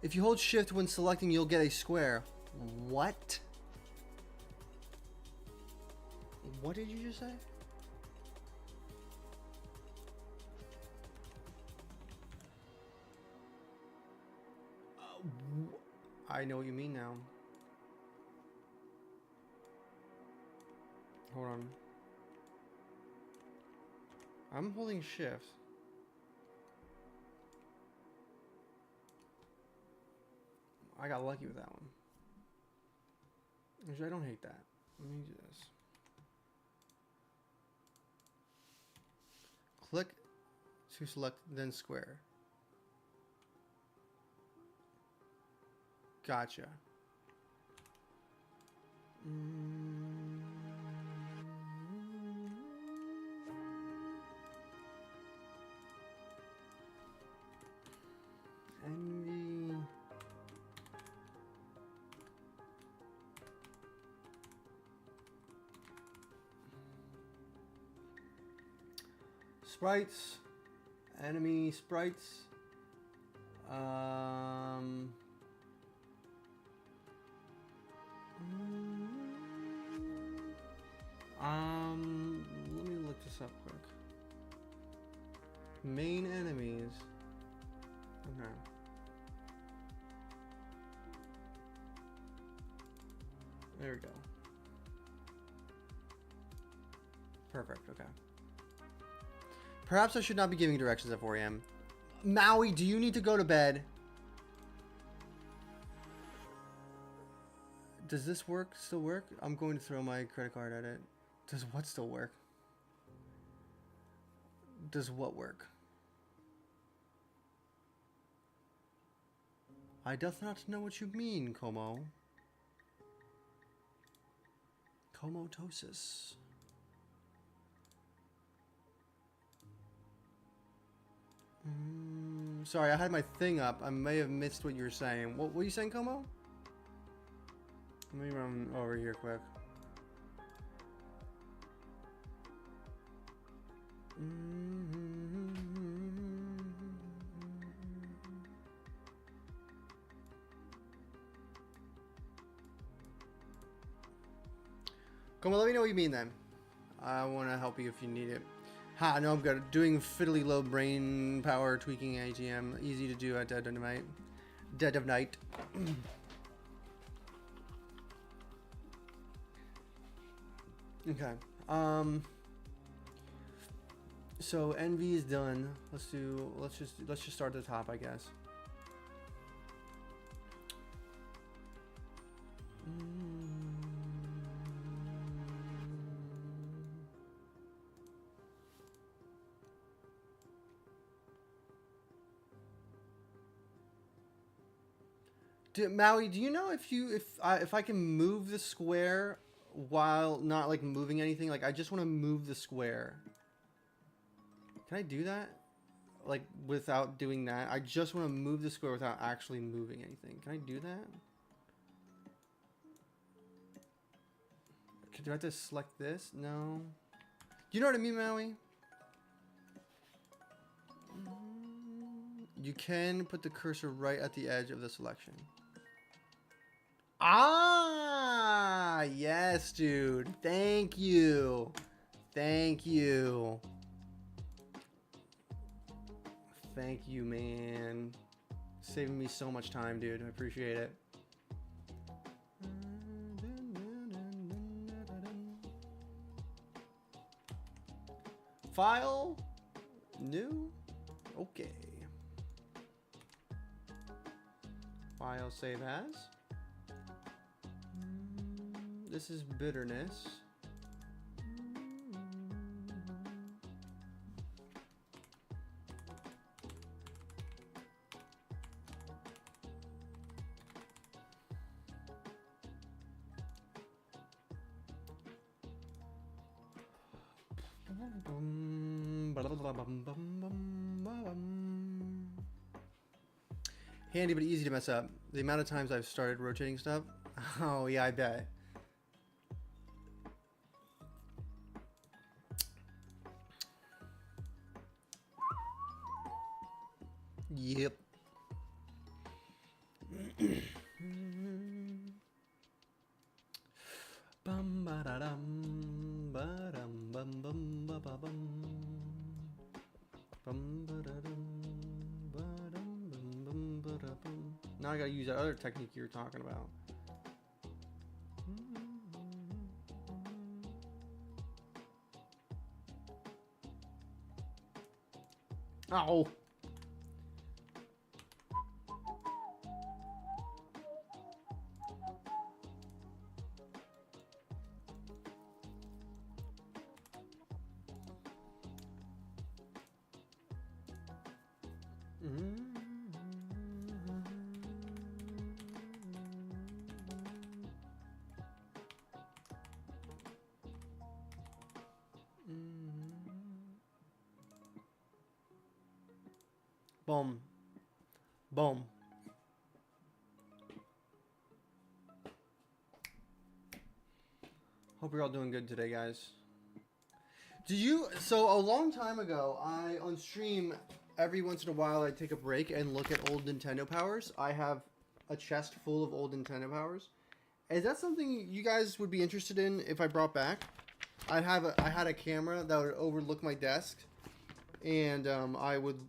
If you hold shift when selecting, you'll get a square. What? What did you just say? I know what you mean now. Hold on. I'm holding shift. I got lucky with that one. Actually, I don't hate that. Let me do this. Click to select, then square. Gotcha. Envy. Sprites. Enemy sprites. Let me look this up quick. Main enemies. Okay. There we go. Perfect, okay. Perhaps I should not be giving directions at 4 a.m. Maui, do you need to go to bed? Does this work? Still work? I'm going to throw my credit card at it. Does what still work? Does what work? I doth not know what you mean, Como. Comotosis. Sorry, I had my thing up. I may have missed what you were saying. What were you saying, Como? Let me run over here quick. Come on, let me know what you mean then. I want to help you if you need it. Ha, no, I'm good. Doing fiddly low brain power tweaking AGM. Easy to do at dead of night. Dead of night. Okay. So envy is done. Let's just start at the top, I guess. Maui, do you know if I can move the square while not like moving anything? Like I just want to move the square. Can I do that? Like without doing that? I just want to move the square without actually moving anything. Can I do that? Do I have to select this? No. You know what I mean, Maui? You can put the cursor right at the edge of the selection. Ah, yes, dude. Thank you. Thank you. Thank you, man. Saving me so much time, dude. I appreciate it. File. New. Okay. File save as. This is bitterness. Handy but easy to mess up. The amount of times I've started rotating stuff. Oh yeah, I bet. Yep. Bum ba da dum ba dum bum bum ba ba bum bum ba da dum ba dum bum bum ba da bum. Now I gotta use that other technique you were talking about. Ow. Boom. Boom. Hope you're all doing good today, guys. So a long time ago, on stream, every once in a while, I take a break and look at old Nintendo powers. I have a chest full of old Nintendo powers. Is that something you guys would be interested in if I brought back? I had a camera that would overlook my desk, and I would,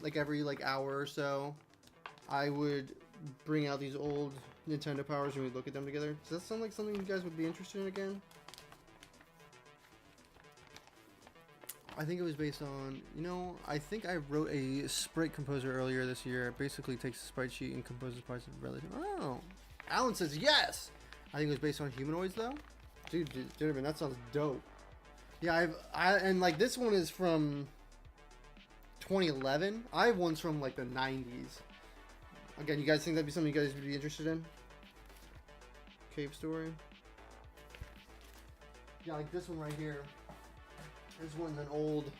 like every hour or so, I would bring out these old Nintendo powers and we'd look at them together. Does that sound like something you guys would be interested in again? I think it was based on, I think I wrote a sprite composer earlier this year. It basically takes a sprite sheet and composes parts of relative. Oh, Alan says yes. I think it was based on humanoids though. Dude, that sounds dope. Yeah, and like this one is from 2011. I have ones from like the 90s. Again, you guys think that'd be something you guys would be interested in? Cave story. Yeah, like this one right here. This one's an old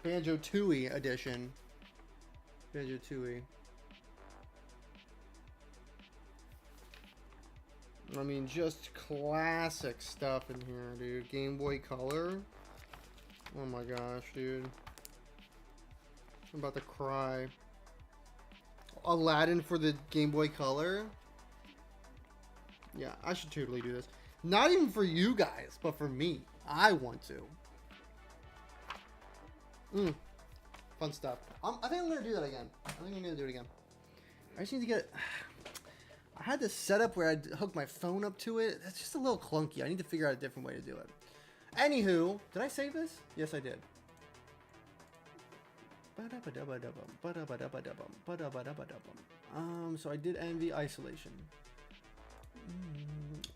Banjo-Tooie edition. Banjo-Tooie. I mean, just classic stuff in here, dude. Game Boy Color. Oh my gosh, dude. I'm about to cry. Aladdin for the Game Boy Color. Yeah, I should totally do this. Not even for you guys, but for me. I want to. Fun stuff. I think I'm going to do that again. I think I'm going to do it again. I just need to get... I had this setup where I'd hook my phone up to it. That's just a little clunky. I need to figure out a different way to do it. Anywho, did I save this? Yes, I did. So I did envy isolation.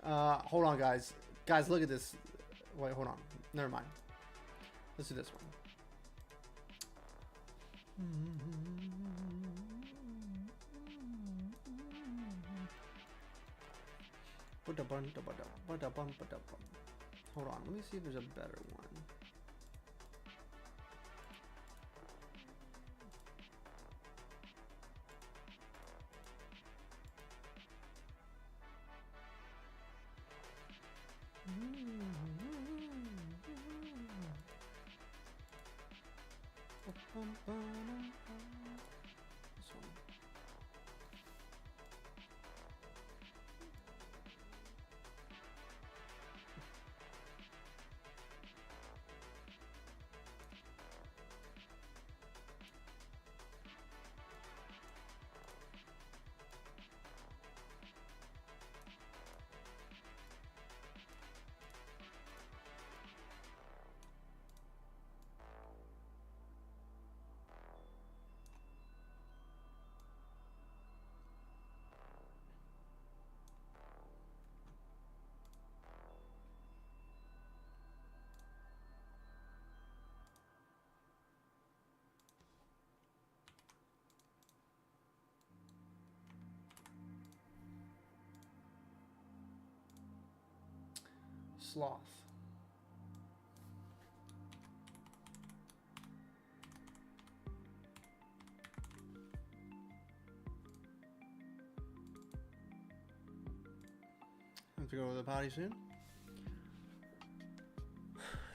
Hold on, guys. Guys, look at this. Wait, hold on. Never mind. Let's do this one. Hold on. Let me see if there's a better one. This one. Sloth. Have to go to the potty soon.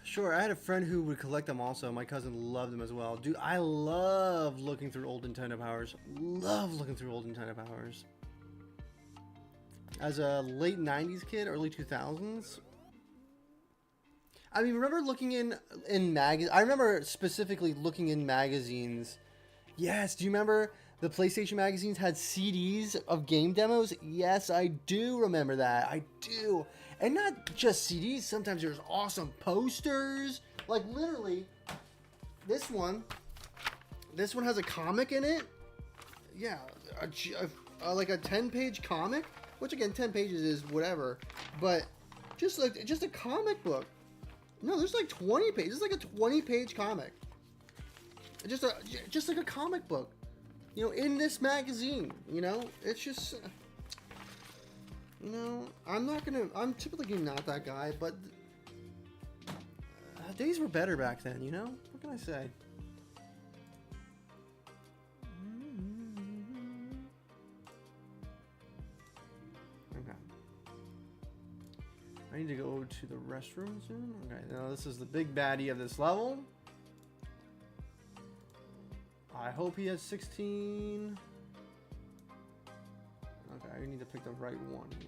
Sure, I had a friend who would collect them also. My cousin loved them as well. Dude, I love looking through old Nintendo powers. Love looking through old Nintendo powers. As a late 90s kid, early 2000s. I mean, remember looking in magazines? I remember specifically looking in magazines. Yes, do you remember the PlayStation magazines had CDs of game demos? Yes, I do remember that. I do. And not just CDs. Sometimes there's awesome posters. Like, literally, this one has a comic in it. Yeah, like a 10-page comic. Which, again, 10 pages is whatever. But just a comic book. No, there's like 20 pages. It's like a 20-page comic. Just like a comic book. You know, in this magazine. You know, it's just... You know, I'm typically not that guy, but... Days were better back then, you know? What can I say? Okay. I need to go to the restroom soon. Okay, now this is the big baddie of this level. I hope he has 16. Okay, I need to pick the right one here.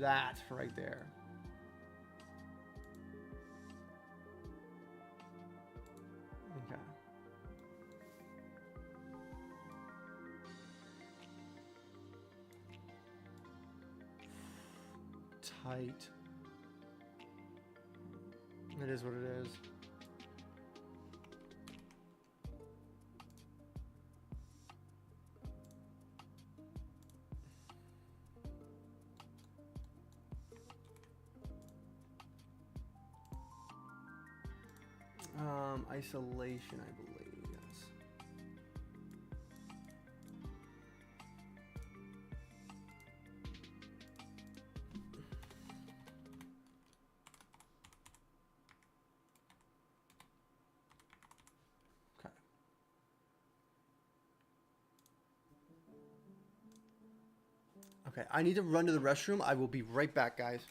That right there. Okay. Tight. It is what it is. Isolation, I believe, yes. Okay. Okay, I need to run to the restroom. I will be right back, guys.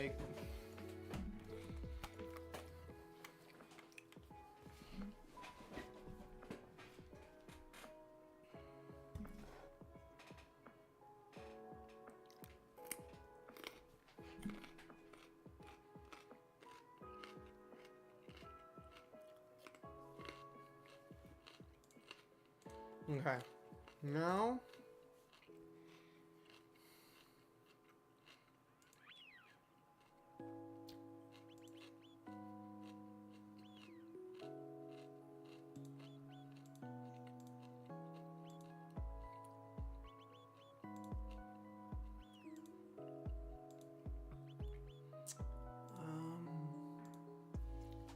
make. Okay. Now.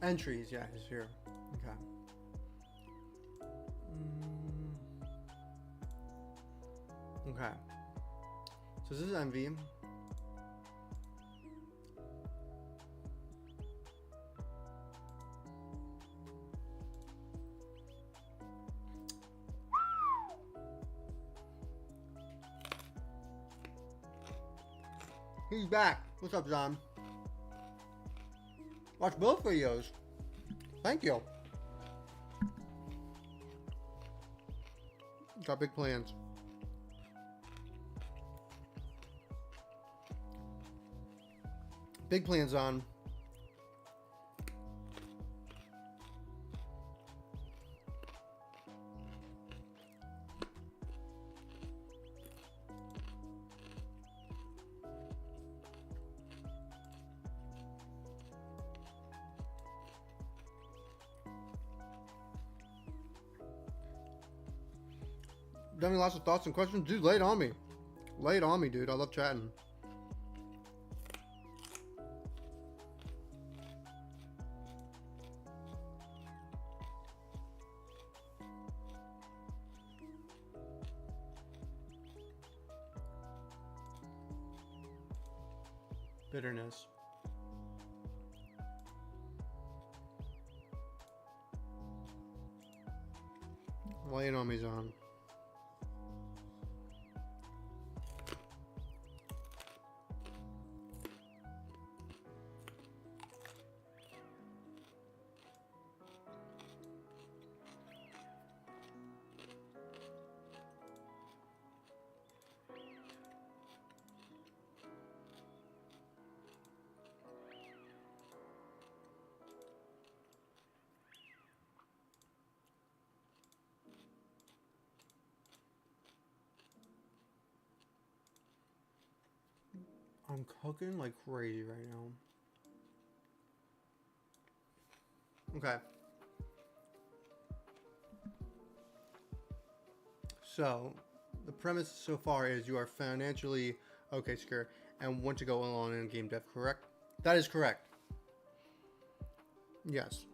Entries, yeah, he's here. Okay. Okay. So this is envy. He's back. What's up, John? Watch both videos. Thank you. Got big plans. Big plans on. Got any lots of thoughts and questions? Dude, lay it on me. Lay it on me, dude. I love chatting. Bitterness. Lay it on me, Zon. I'm cooking like crazy right now. Okay. So, the premise so far is you are financially okay, secure, and want to go along in game dev, correct? That is correct. Yes.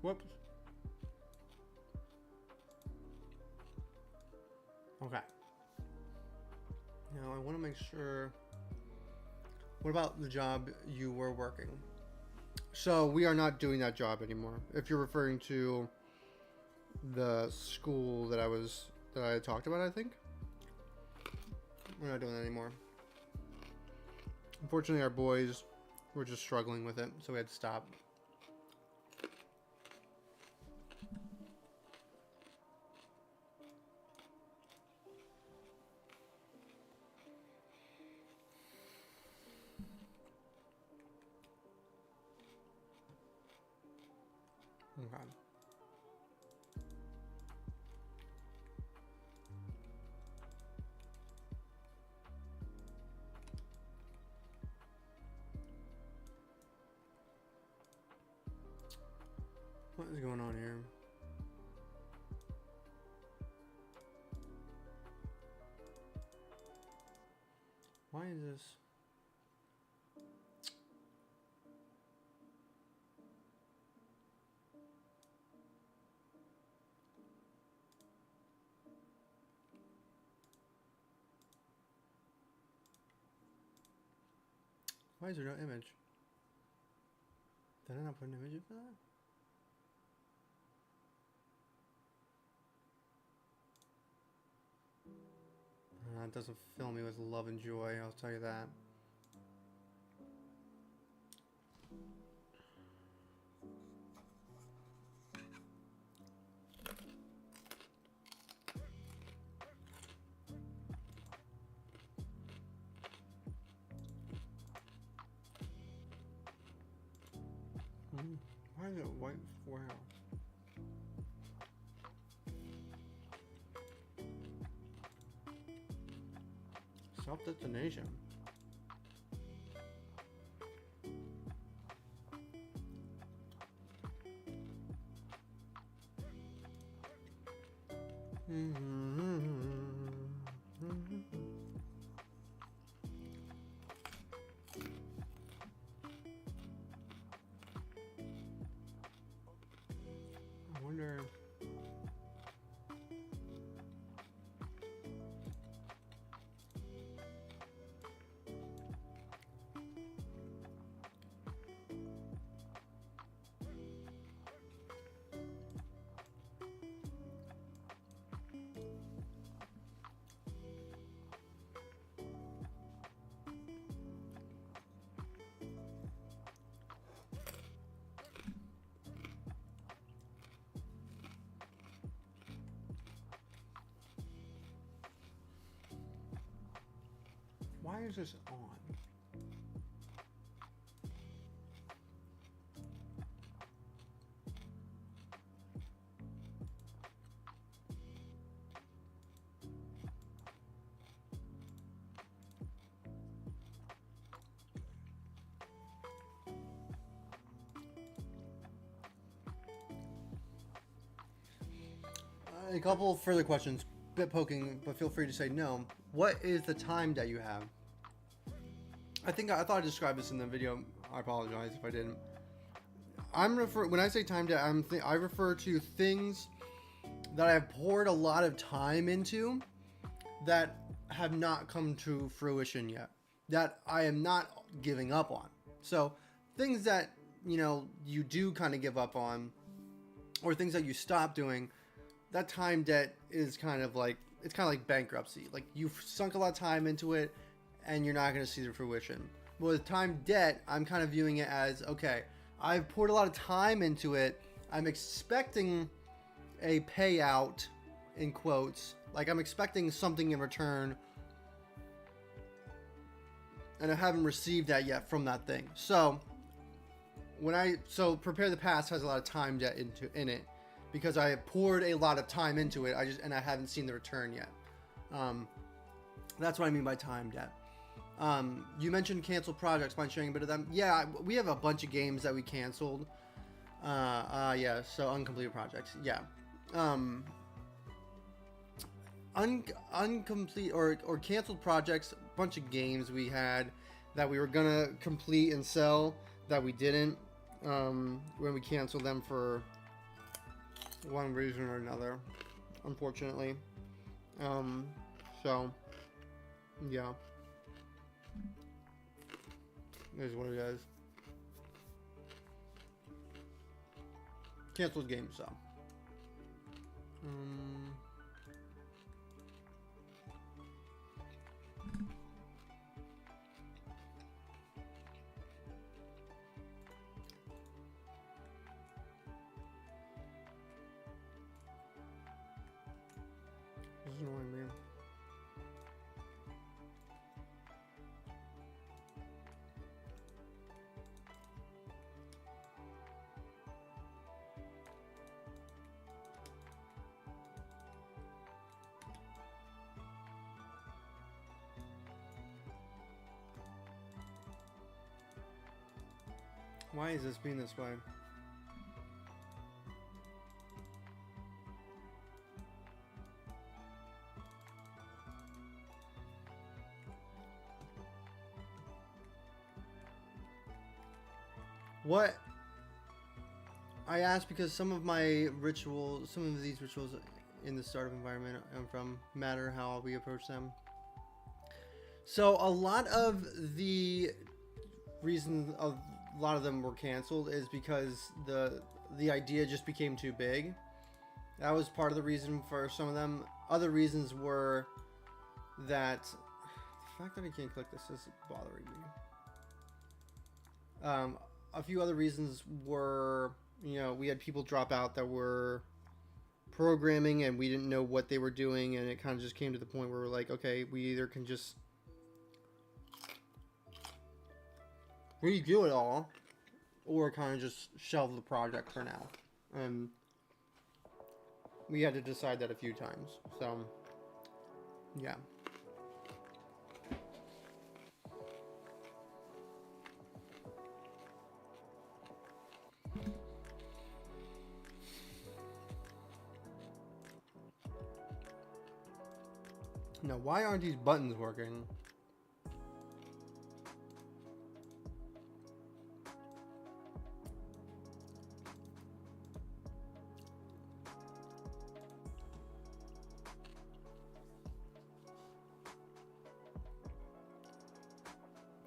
Whoops. Okay. Now I want to make sure. What about the job you were working? So we are not doing that job anymore. If you're referring to the school that I had talked about, I think we're not doing that anymore. Unfortunately, our boys were just struggling with it, so we had to stop. Okay. What is going on here? Why is this? Why is there no image? Did I not put an image in for that? It doesn't fill me with love and joy, I'll tell you that. Why is it white warehouse? Self-detonation. I wonder. Why is this on? A couple further questions. Bit poking, but feel free to say no. What is the time that you have? I thought I described this in the video. I apologize if I didn't. When I say time debt, I refer to things that I have poured a lot of time into that have not come to fruition yet, that I am not giving up on. So things that, you know, you do kind of give up on, or things that you stop doing, that time debt is kind of like, it's kind of like bankruptcy. Like, you've sunk a lot of time into it and you're not going to see the fruition. But with time debt, I'm kind of viewing it as, okay, I've poured a lot of time into it. I'm expecting a payout, in quotes. Like, I'm expecting something in return, and I haven't received that yet from that thing. So Prepare the Past has a lot of time debt in it, because I have poured a lot of time into it. I haven't seen the return yet. That's what I mean by time debt. You mentioned canceled projects. Mind sharing a bit of them? Yeah, we have a bunch of games that we canceled. Yeah, so uncompleted projects. Yeah. Uncomplete or canceled projects. A bunch of games we had that we were gonna complete and sell that we didn't. When we canceled them for one reason or another, unfortunately. So yeah, it is what it is. Canceled games, so. This is annoying me. Why is this being this way? What? I asked because some of these rituals in the startup environment I'm from matter how we approach them. So a lot of the reason of a lot of them were canceled is because the idea just became too big. That was part of the reason for some of them. Other reasons were that the fact that I can't click this is bothering me. A few other reasons were, you know, we had people drop out that were programming and we didn't know what they were doing, and it kind of just came to the point where we're like, okay, we either can just redo it all or kind of just shelve the project for now. And we had to decide that a few times. So, yeah. Now, why aren't these buttons working?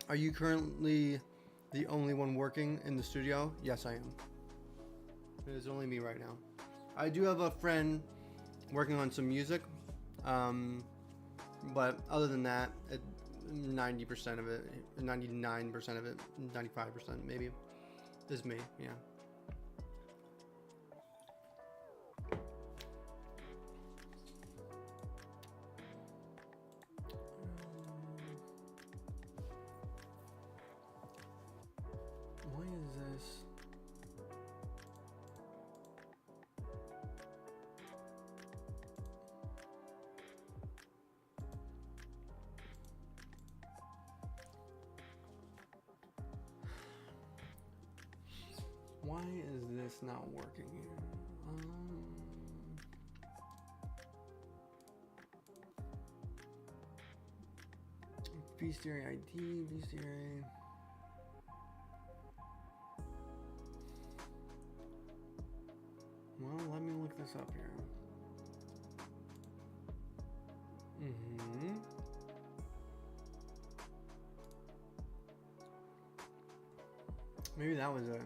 Are you currently the only one working in the studio? Yes, I am. It is only me right now. I do have a friend working on some music, but other than that, 90% of it, 99% of it, 95% maybe, is me. Yeah. Why is this? Why is this not working here? Bestiary ID, Bestiary. Well, let me look this up here. Maybe that was it.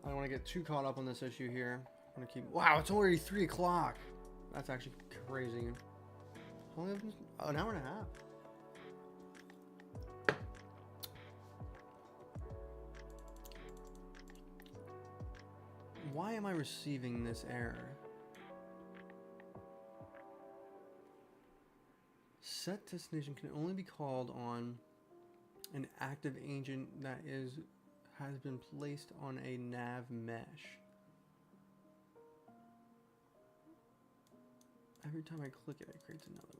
I don't want to get too caught up on this issue here. I'm gonna keep. Wow, it's already 3 o'clock. That's actually crazy. It's only an hour and a half. Why am I receiving this error? Set destination can only be called on an active agent that has been placed on a nav mesh. Every time I click it, it creates another one.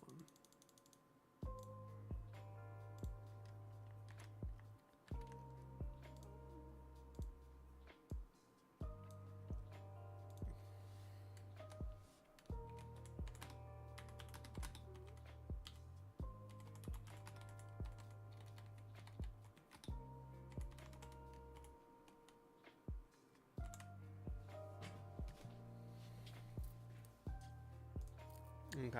Okay.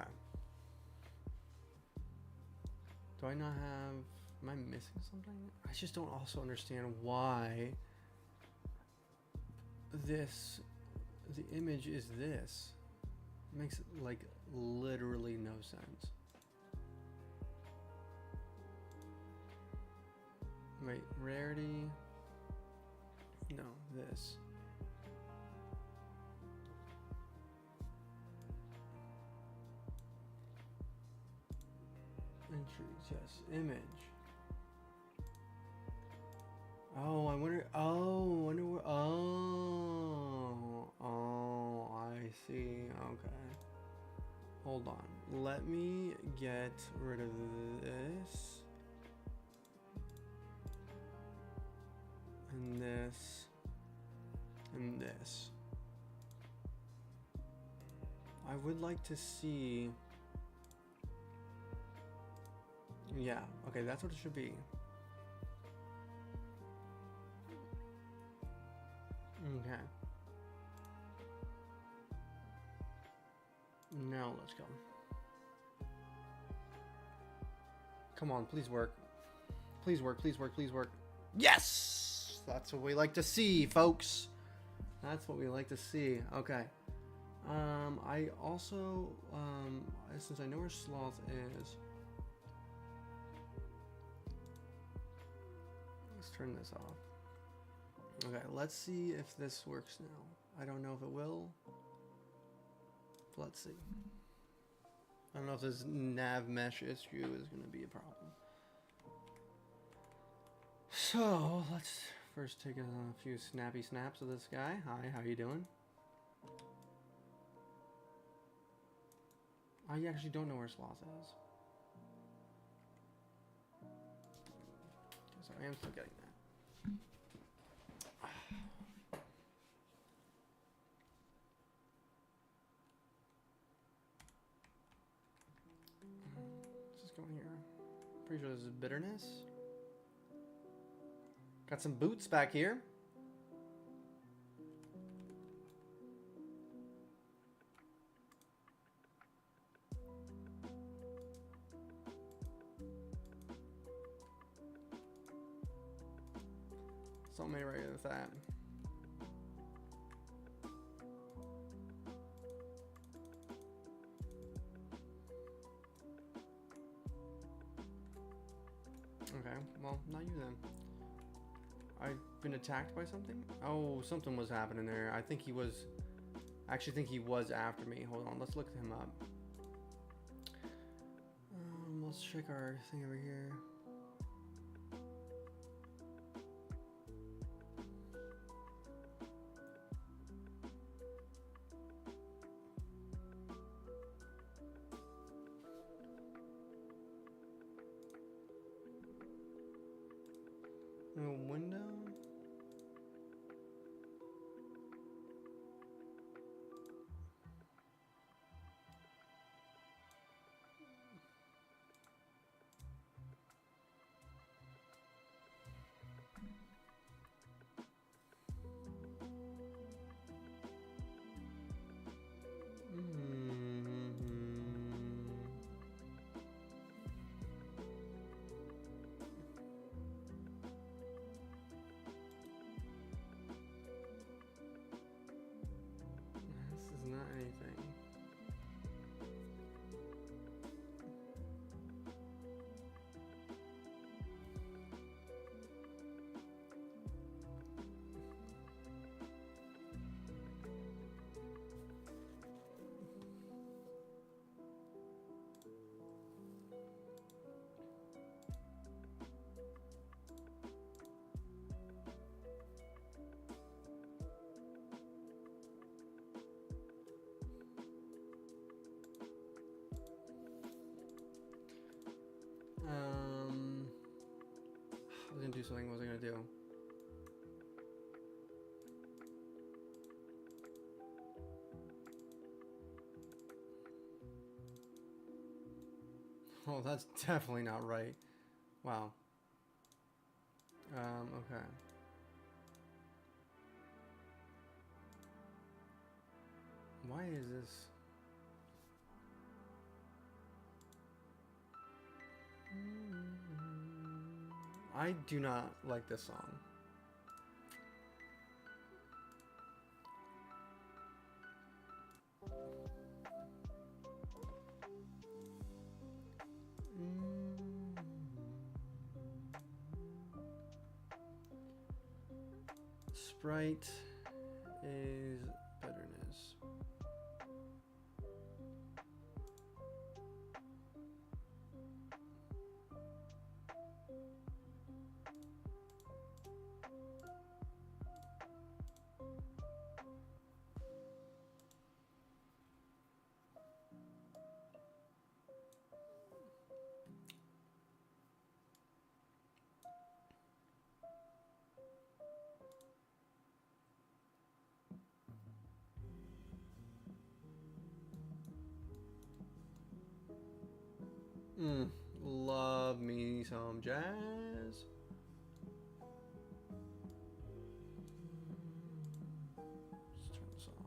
Do I not have... Am I missing something? I just don't also understand why this... The image is this. It makes, like, literally no sense. Wait, rarity... No, this. Entries, yes. Image. Oh, I wonder. Oh, I wonder where. Oh, I see. Okay. Hold on. Let me get rid of this. And this. And this. I would like to see Yeah, okay, that's what it should be. Okay. Now let's go. Come on, please work. Please work, please work, please work. Yes! That's what we like to see, folks. That's what we like to see. Okay. I also, since I know where Sloth is, let's turn this off. Okay, let's see if this works now. I don't know if it will. Let's see. I don't know if this nav mesh issue is going to be a problem. So, let's first take a few snappy snaps of this guy. Hi, how you doing? I actually don't know where Sloth is. So I am still getting that. Let's just go in here. Pretty sure this is bitterness. Got some boots back here. So many right with that. Okay, well, not you then. I've been attacked by something? Oh, something was happening there. I think he was... I actually think he was after me. Hold on, let's look him up. Let's check our thing over here. Window. Not anything. I was gonna do something. What was I gonna do? Oh, that's definitely not right. Wow. Okay. Why is this? I do not like this song. Sprite is bitterness. love me some jazz. Let's turn this off.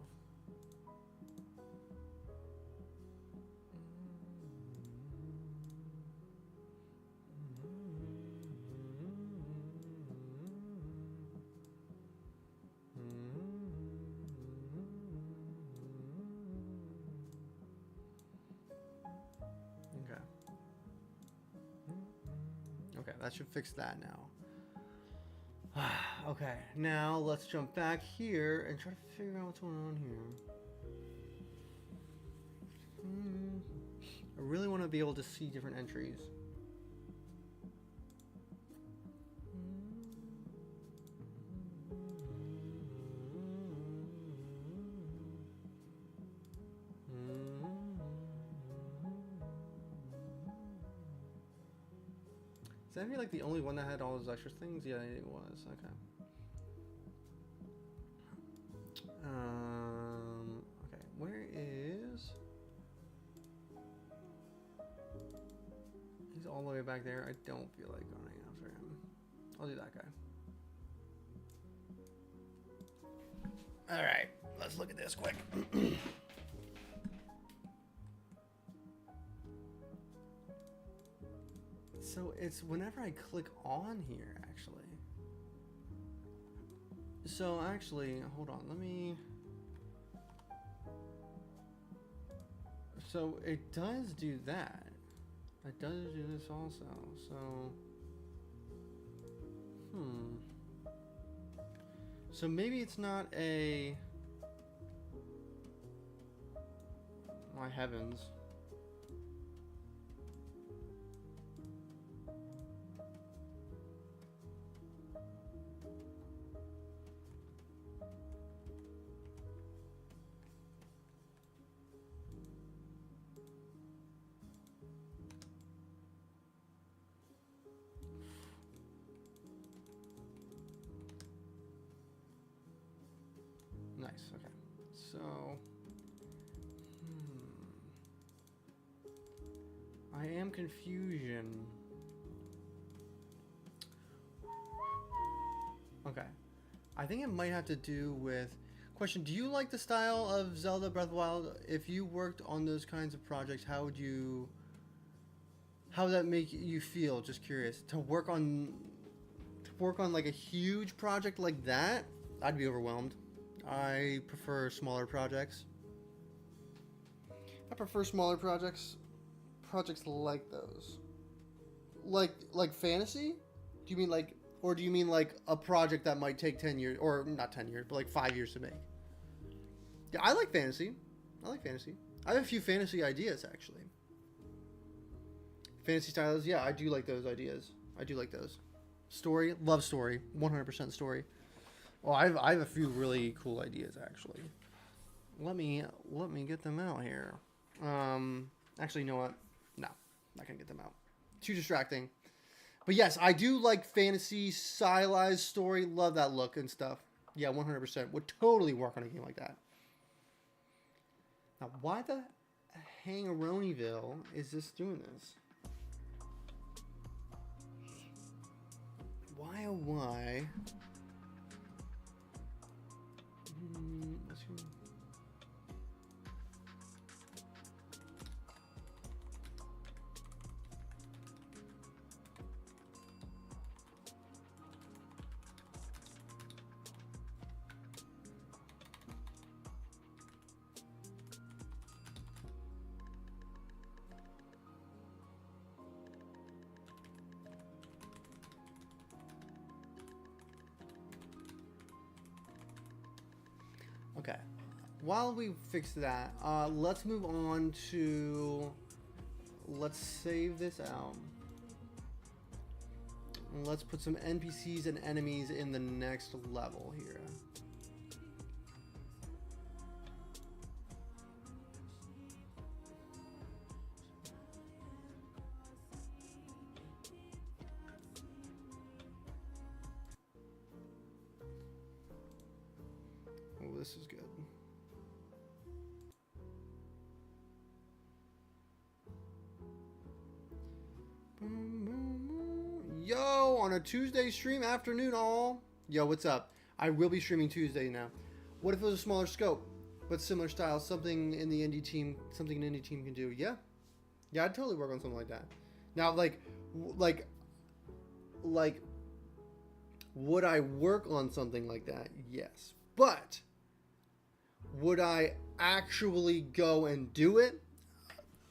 Okay. Okay, that should fix that now. Okay, now let's jump back here and try to figure out what's going on here. I really want to be able to see different entries. Is that like the only one that had all those extra things? Yeah, it was. Okay. Okay, where is... He's all the way back there. I don't feel like going after him. I'll do that guy. Alright, let's look at this quick. So it's whenever I click on here, actually. So actually, hold on, let me... So it does do that. It does do this also, so... So maybe it's not a... My heavens. Nice, okay. So, I am confusion. Okay. I think it might have to do with... Question, do you like the style of Zelda Breath of the Wild? If you worked on those kinds of projects, how would you... How would that make you feel? Just curious. To work on like a huge project like that, I'd be overwhelmed. I prefer smaller projects. I prefer smaller projects. Projects like those. Like fantasy? Do you mean like, or do you mean like a project that might take 10 years, or not 10 years, but like 5 years to make? Yeah, I like fantasy. I like fantasy. I have a few fantasy ideas, actually. Fantasy styles, yeah, I do like those ideas. I do like those. Story, love story. 100% story. Well, I have a few really cool ideas, actually. Let me get them out here. Actually, you know what? No, not gonna get them out. Too distracting. But yes, I do like fantasy, stylized story. Love that look and stuff. Yeah, 100%. Would totally work on a game like that. Now, why the Hangaronyville is this doing this? Why, oh why? Let's go. Okay, while we fix that, let's move on to, let's save this out. And let's put some NPCs and enemies in the next level here. Oh, this is good. Yo, on a Tuesday stream afternoon, all. Yo, what's up? I will be streaming Tuesday now. What if it was a smaller scope, but similar style? Something in the indie team, something an indie team can do. Yeah, yeah, I'd totally work on something like that. Now, like, would I work on something like that? Yes, but would I actually go and do it?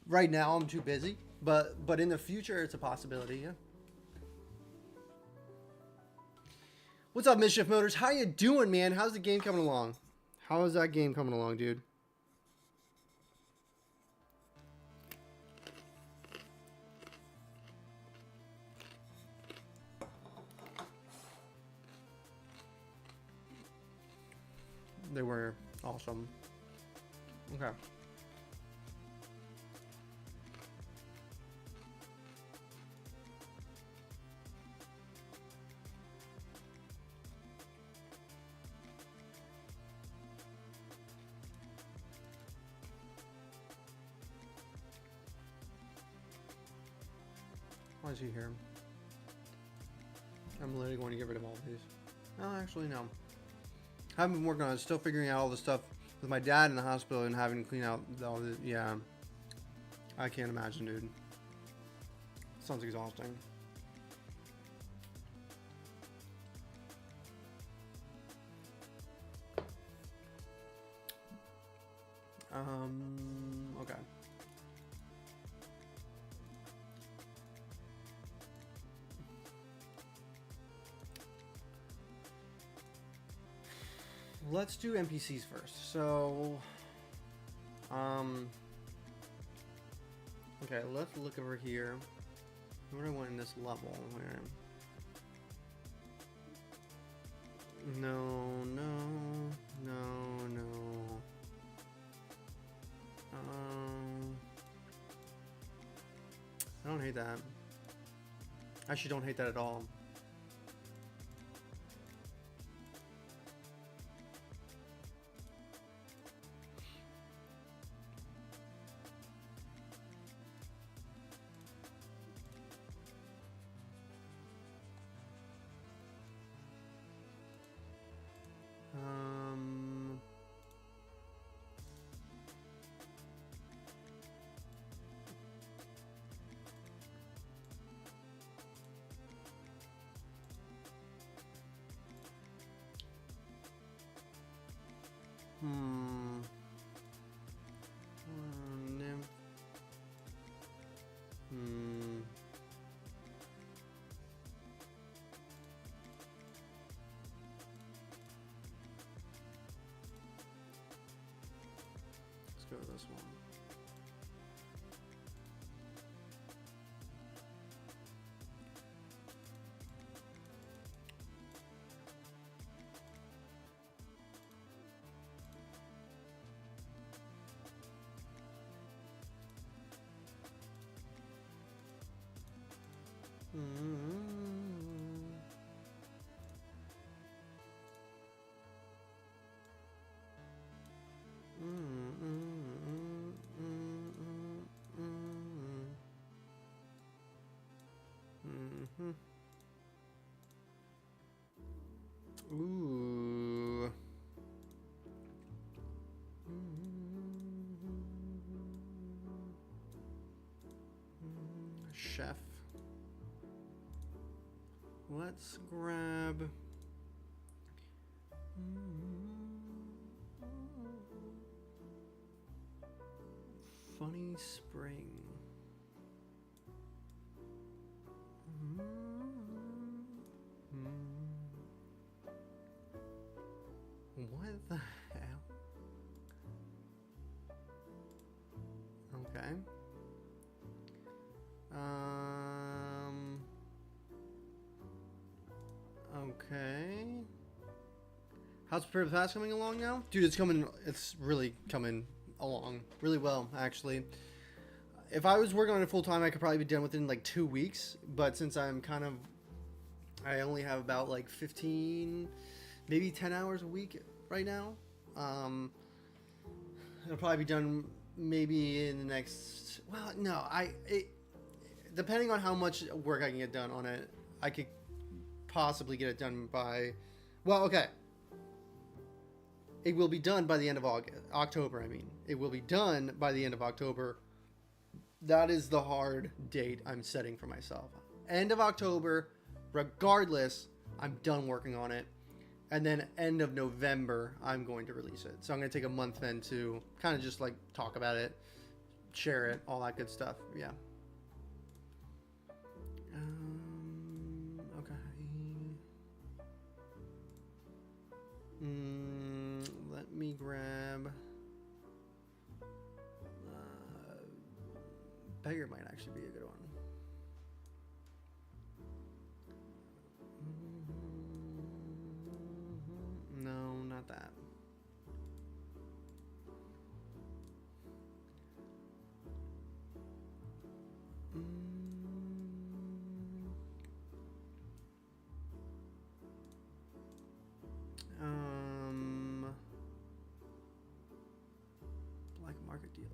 Right now, I'm too busy. But in the future, it's a possibility. Yeah. What's up, Mischief Motors? How you doing, man? How's the game coming along? How is that game coming along, dude? They were awesome. Okay. Why is he here? I'm literally going to get rid of all of these. Oh, actually, no. I haven't been working on it. Still figuring out all the stuff with my dad in the hospital and having to clean out all the... Yeah. I can't imagine, dude. Sounds exhausting. Okay. Let's do NPCs first. So, okay, let's look over here. What do I want in this level? Where? No, no, no, no. I don't hate that. I actually don't hate that at all. Nymph. Let's go with this one. Ooh. Chef. Let's grab Funny Spring. What the hell? Okay. Okay. How's Prepare the Past coming along now? Dude, it's really coming along really well, actually. If I was working on it full time, I could probably be done within like 2 weeks. But since I only have about like 15, maybe 10 hours a week right now. It'll probably be done maybe in the next, well, no, depending on how much work I can get done on it, I could possibly get it done by, well, okay. It will be done by the end of October, I mean. It will be done by the end of October. That is the hard date I'm setting for myself. End of October, regardless, I'm done working on it. And then end of November, I'm going to release it. So I'm going to take a month then to kind of just like talk about it, share it, all that good stuff. Yeah. Okay. Let me grab... Beggar might actually be a good one. No, not that. Black market dealer.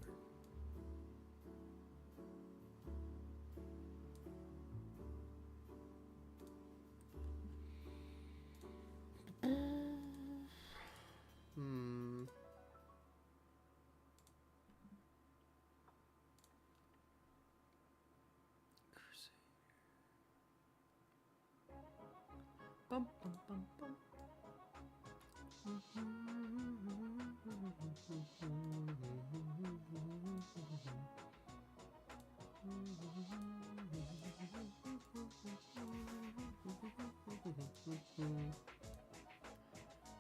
Bum, bum, bum, bum.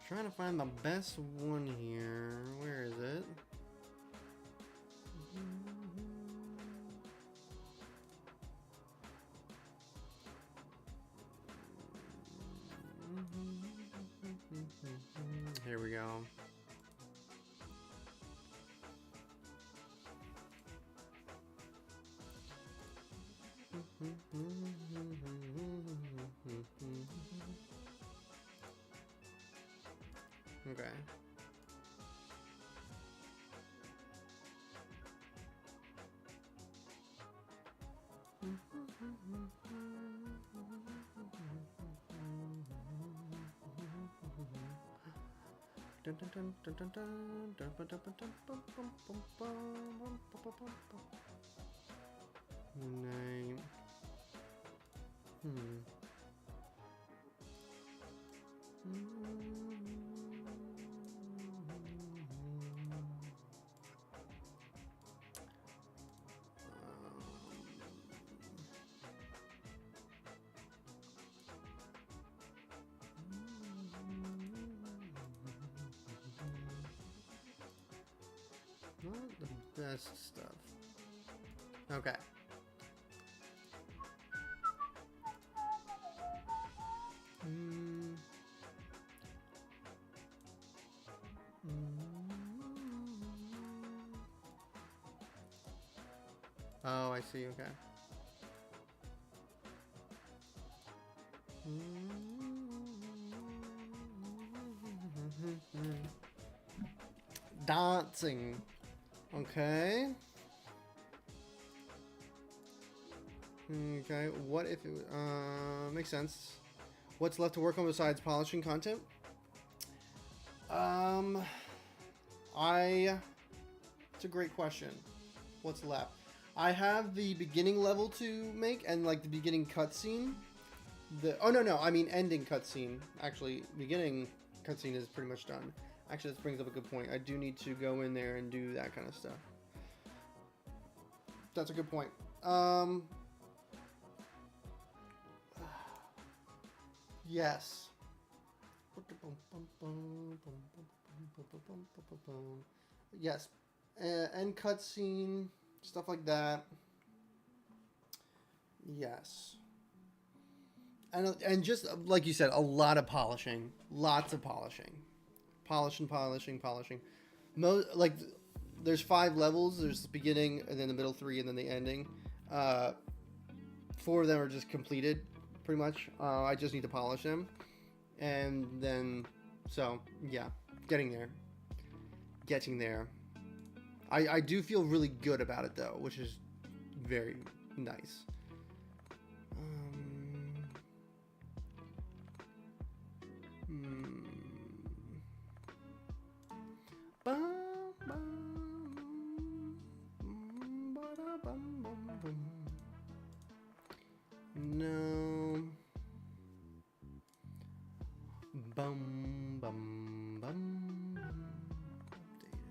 Trying to find the best one here. Where is it? Here we go. Okay. Name. Not the best stuff. Okay. Oh, I see. Okay. Dancing. Okay. Okay. What if it makes sense? What's left to work on besides polishing content? It's a great question. What's left? I have the beginning level to make and like the beginning cutscene. No, I mean ending cutscene. Actually, beginning cutscene is pretty much done. Actually, this brings up a good point. I do need to go in there and do that kind of stuff. That's a good point. Yes. Yes. End cutscene, stuff like that. Yes. And just like you said, a lot of polishing. Lots of polishing. Polishing. Like, there's 5 levels. There's the beginning, and then the middle 3, and then the ending. 4 of them are just completed, pretty much. I just need to polish them. And then, so, yeah. Getting there. I do feel really good about it, though, which is very nice. Bum, bum, ba-da-bum, bum, bum. No. Bum, bum, bum. Updated.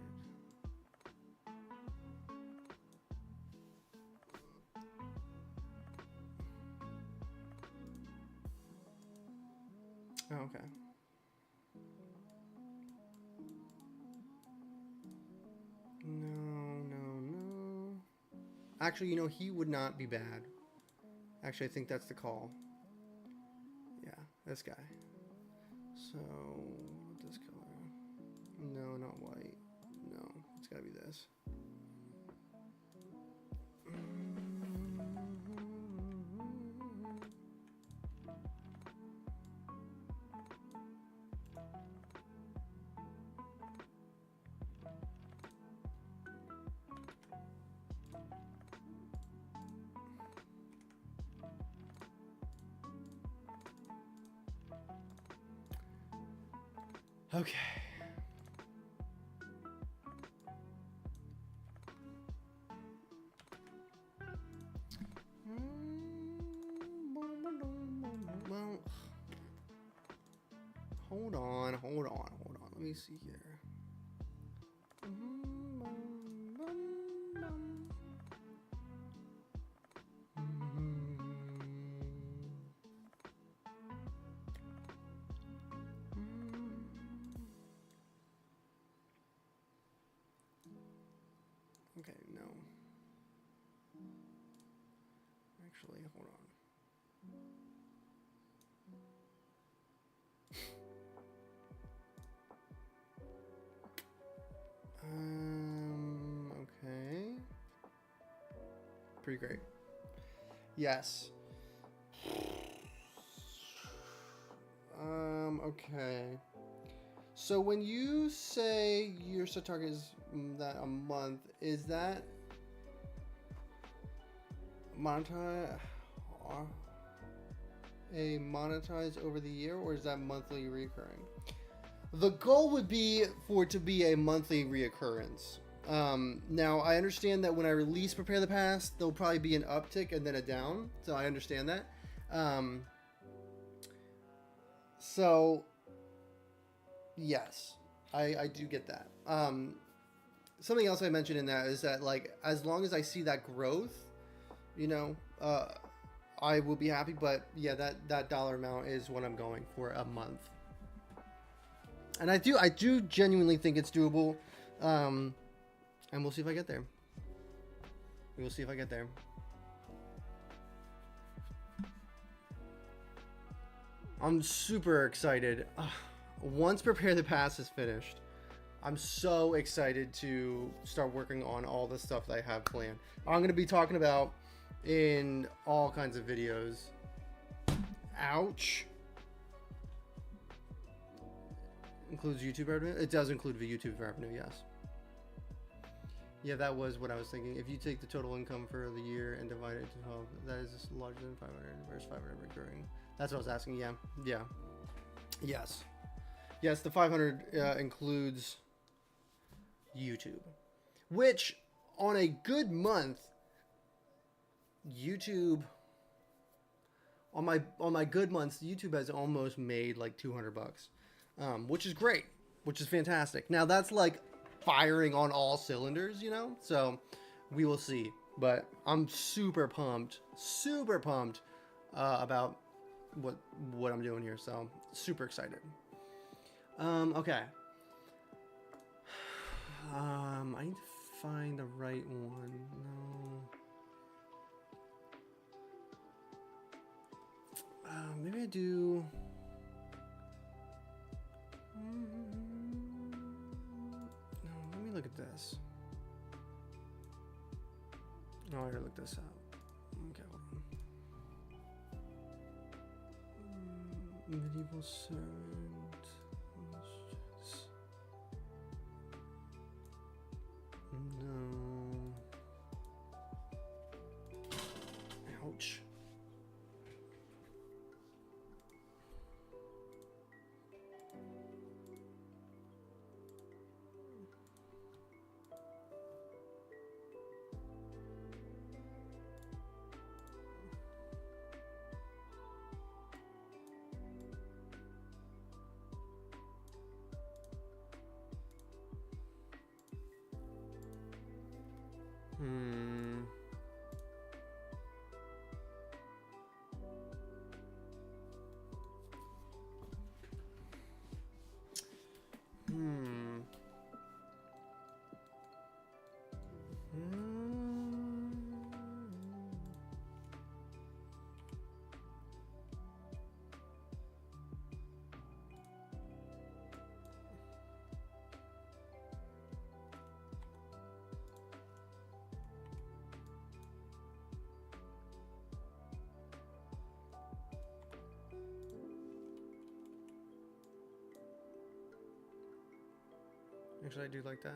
Oh, okay. No. Actually, you know, he would not be bad. Actually, I think that's the call. Yeah, this guy. So, this color. No, not white. No, it's gotta be this. Okay. Well, hold on. Let me see here. Okay, no. Actually, hold on. Okay. Pretty great. Yes. Okay. So when you say your set target is that a month, is that monetized over the year, or is that monthly recurring? The goal would be for it to be a monthly reoccurrence. Now, I understand that when I release Prepare the Past, there'll probably be an uptick and then a down. So I understand that. So, yes, I do get that. Something else I mentioned in that is that, like, as long as I see that growth, you know, I will be happy. But yeah, that dollar amount is what I'm going for a month. And I do genuinely think it's doable. And we'll see if I get there. We will see if I get there. I'm super excited. Once Prepare the Pass is finished, I'm so excited to start working on all the stuff that I have planned. I'm going to be talking about in all kinds of videos. Ouch. Includes YouTube revenue? It does include the YouTube revenue, yes. Yeah, that was what I was thinking. If you take the total income for the year and divide it into 12, that is larger than 500 versus 500 recurring. That's what I was asking. Yeah. Yes, the 500 includes YouTube, which on a good month, YouTube on my good months, YouTube has almost made like $200, which is great, which is fantastic. Now that's like firing on all cylinders, you know. So we will see, but I'm super pumped about what I'm doing here. So super excited. Okay. I need to find the right one. No. Maybe I do. No, let me look at this. Oh, I gotta look this up. Okay, hold on. Medieval servant. No. Ouch. Hmm. Hmm. Actually, I do like that.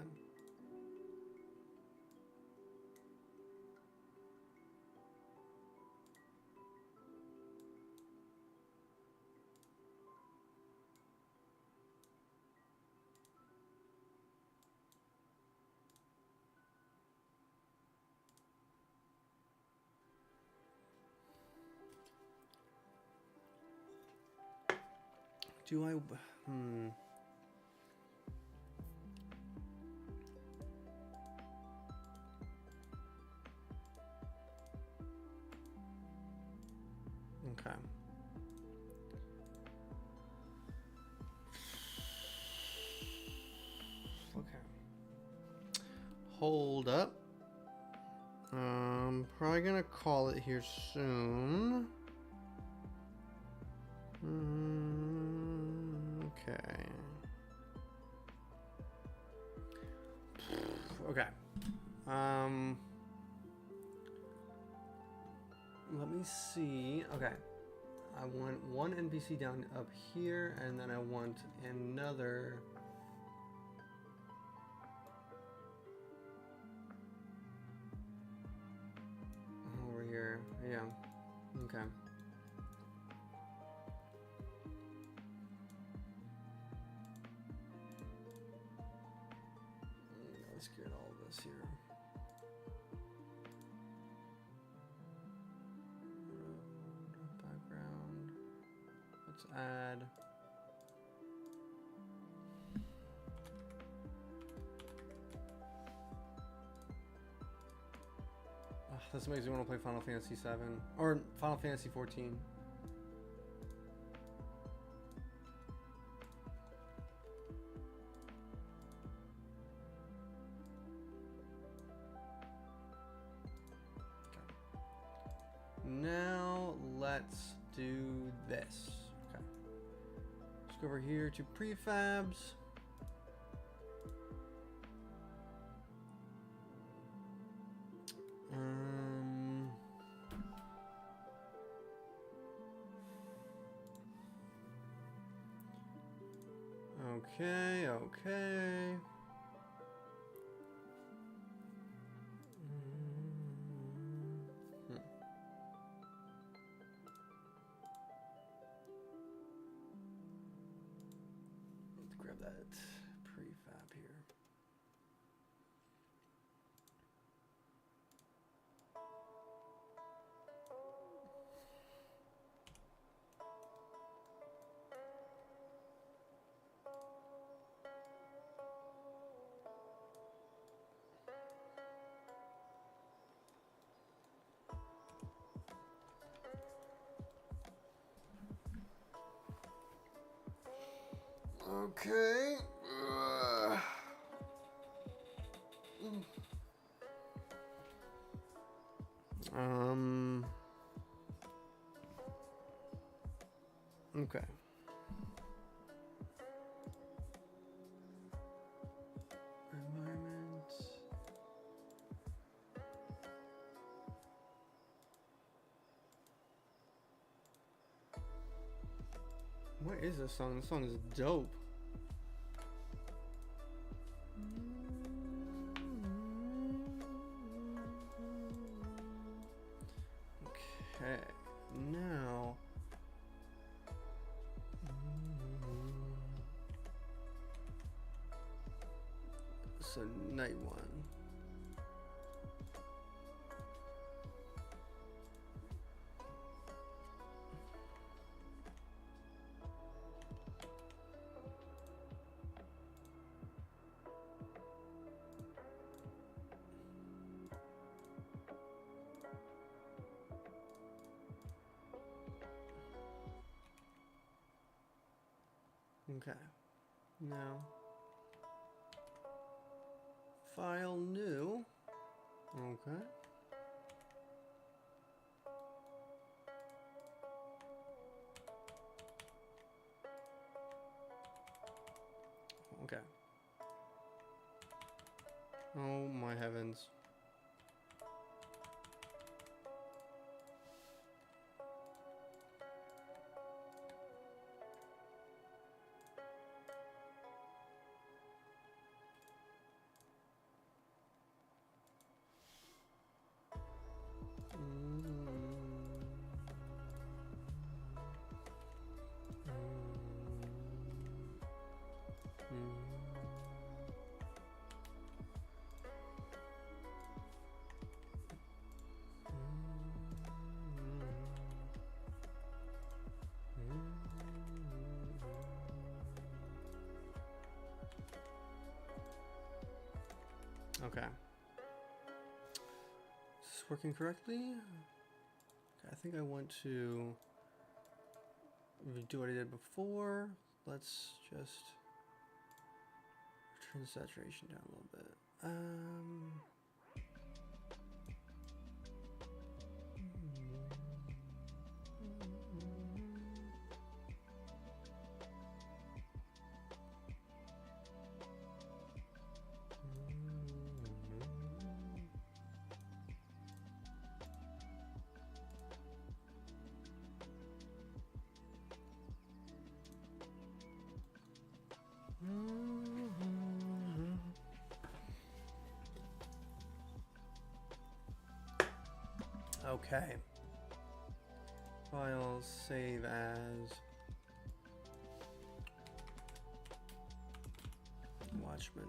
Do I? Hmm. Okay. Okay. Hold up. Probably gonna call it here soon. Okay. Okay. Let me see. Okay. I want one NPC down up here, and then I want another. Over here. Yeah. Okay. Let's get all this here. Background. Let's add. This makes me want to play Final Fantasy 7 or Final Fantasy 14. Now let's do this. Okay. Let's go over here to prefabs. Okay, okay. Let's grab that prefab here. Okay. Okay. Environment. What is this song? This song is dope. Okay, now it's a night one. Okay. Now, file new. Okay. Okay. Oh my heavens. Okay. Is this working correctly? Okay, I think I want to do what I did before. Let's just turn the saturation down a little bit. Okay. File save as Watchman.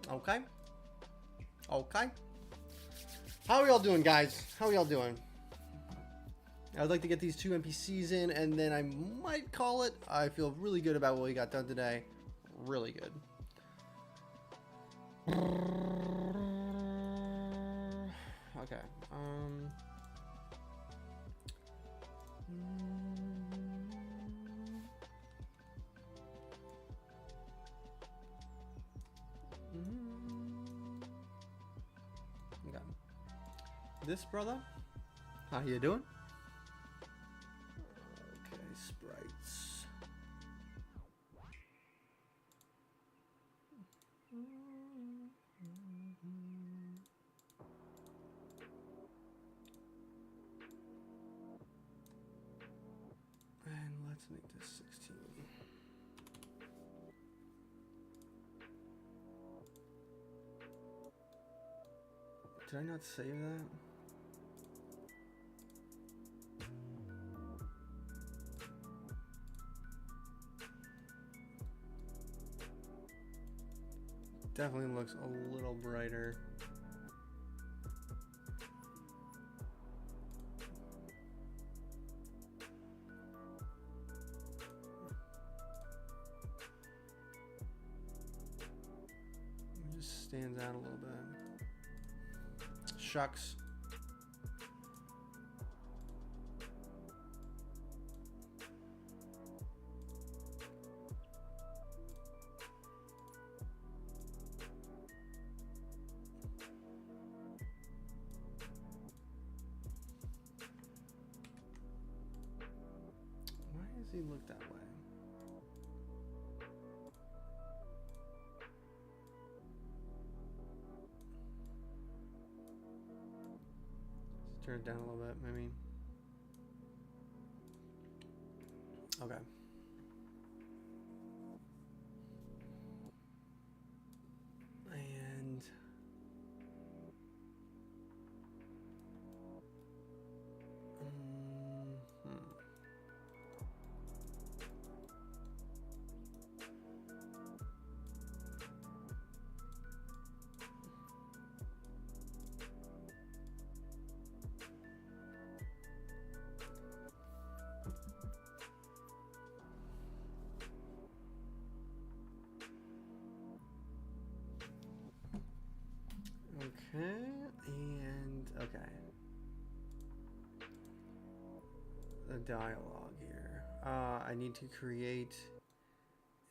Okay. Okay. How are y'all doing, guys? How are y'all doing? I'd like to get these 2 NPCs in, and then I might call it. I feel really good about what we got done today. Really good. Okay. Okay. This brother, how you doing? Okay, sprites. And let's make this 16. Did I not save that? Definitely looks a little brighter. It just stands out a little bit. Shucks. He looked that way. Let's turn it down a little bit, maybe. Okay. And a dialogue here. I need to create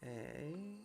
a...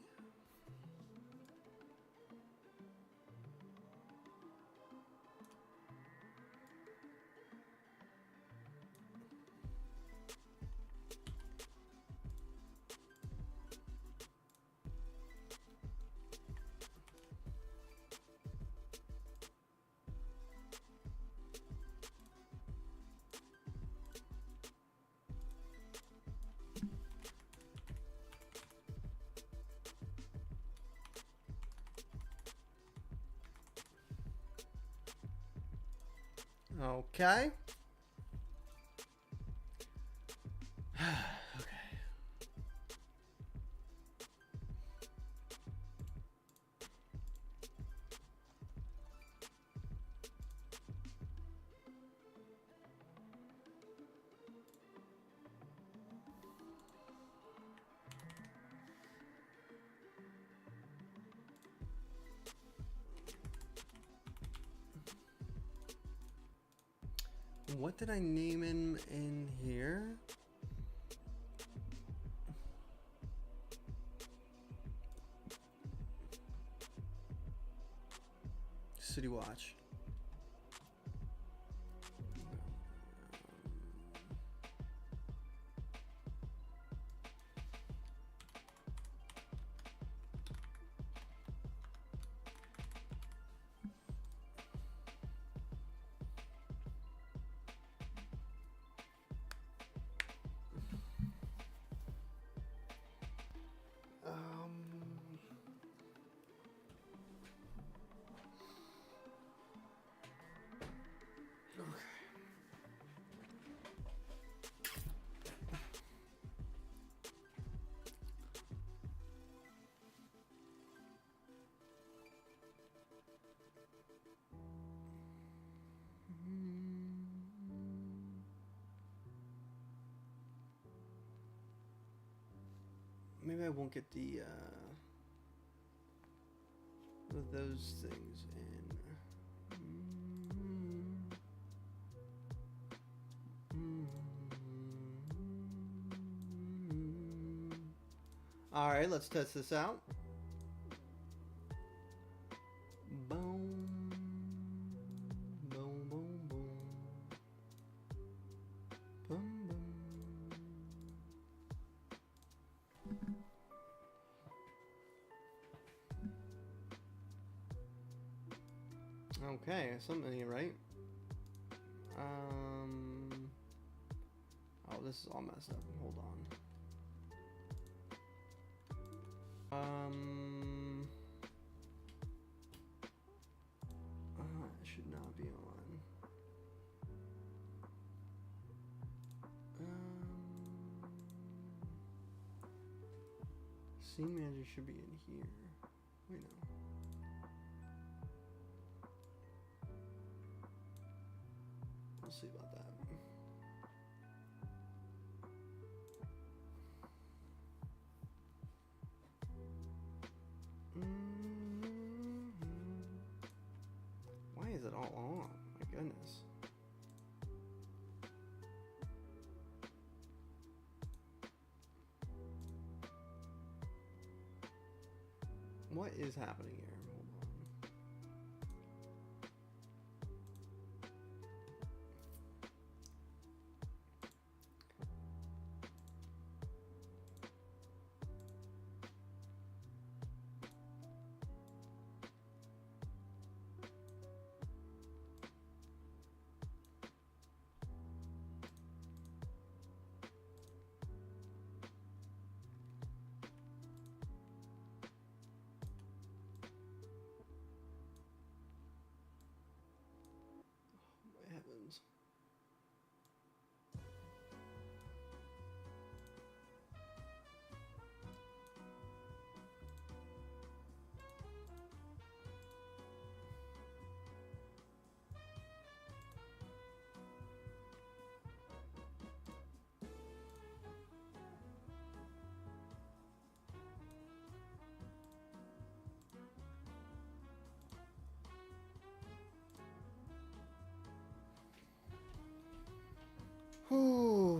Okay. Okay. What did I name him in here? City Watch. Maybe I won't get the those things in. All right, let's test this out. Boom, boom, boom, boom, boom, boom. Okay, something here, right? Oh, this is all messed up. Hold on. It should not be on. Scene manager should be in here. Wait, no. We'll see about that. Why is it all on? My goodness. What is happening here? Hold on.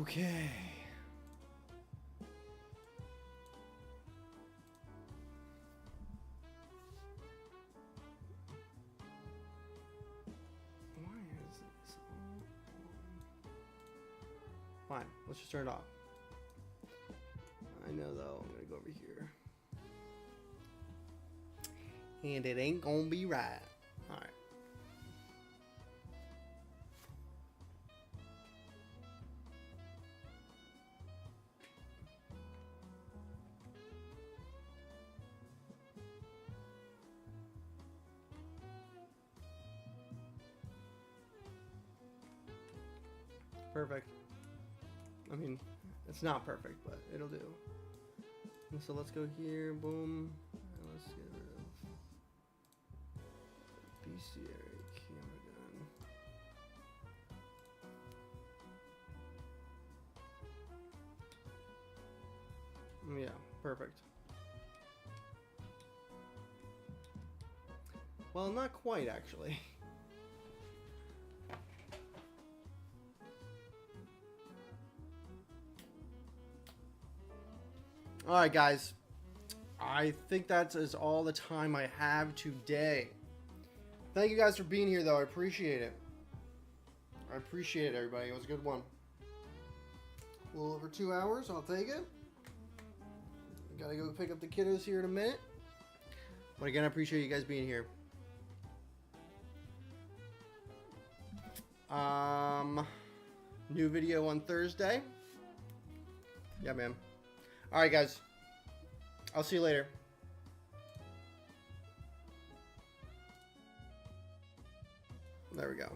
Okay. Why is this on? Fine, let's just turn it off. I know though, I'm gonna go over here. And it ain't gonna be right. Alright. Perfect. I mean, it's not perfect, but it'll do. And so let's go here, boom. And let's get rid of bestiary camera gun. Yeah, perfect. Well, not quite actually. Alright guys, I think that is all the time I have today. Thank you guys for being here though, I appreciate it. I appreciate it, everybody, it was a good one. A little over 2 hours, I'll take it. Gotta go pick up the kiddos here in a minute. But again, I appreciate you guys being here. New video on Thursday. Yeah, man. Alright, guys. I'll see you later. There we go.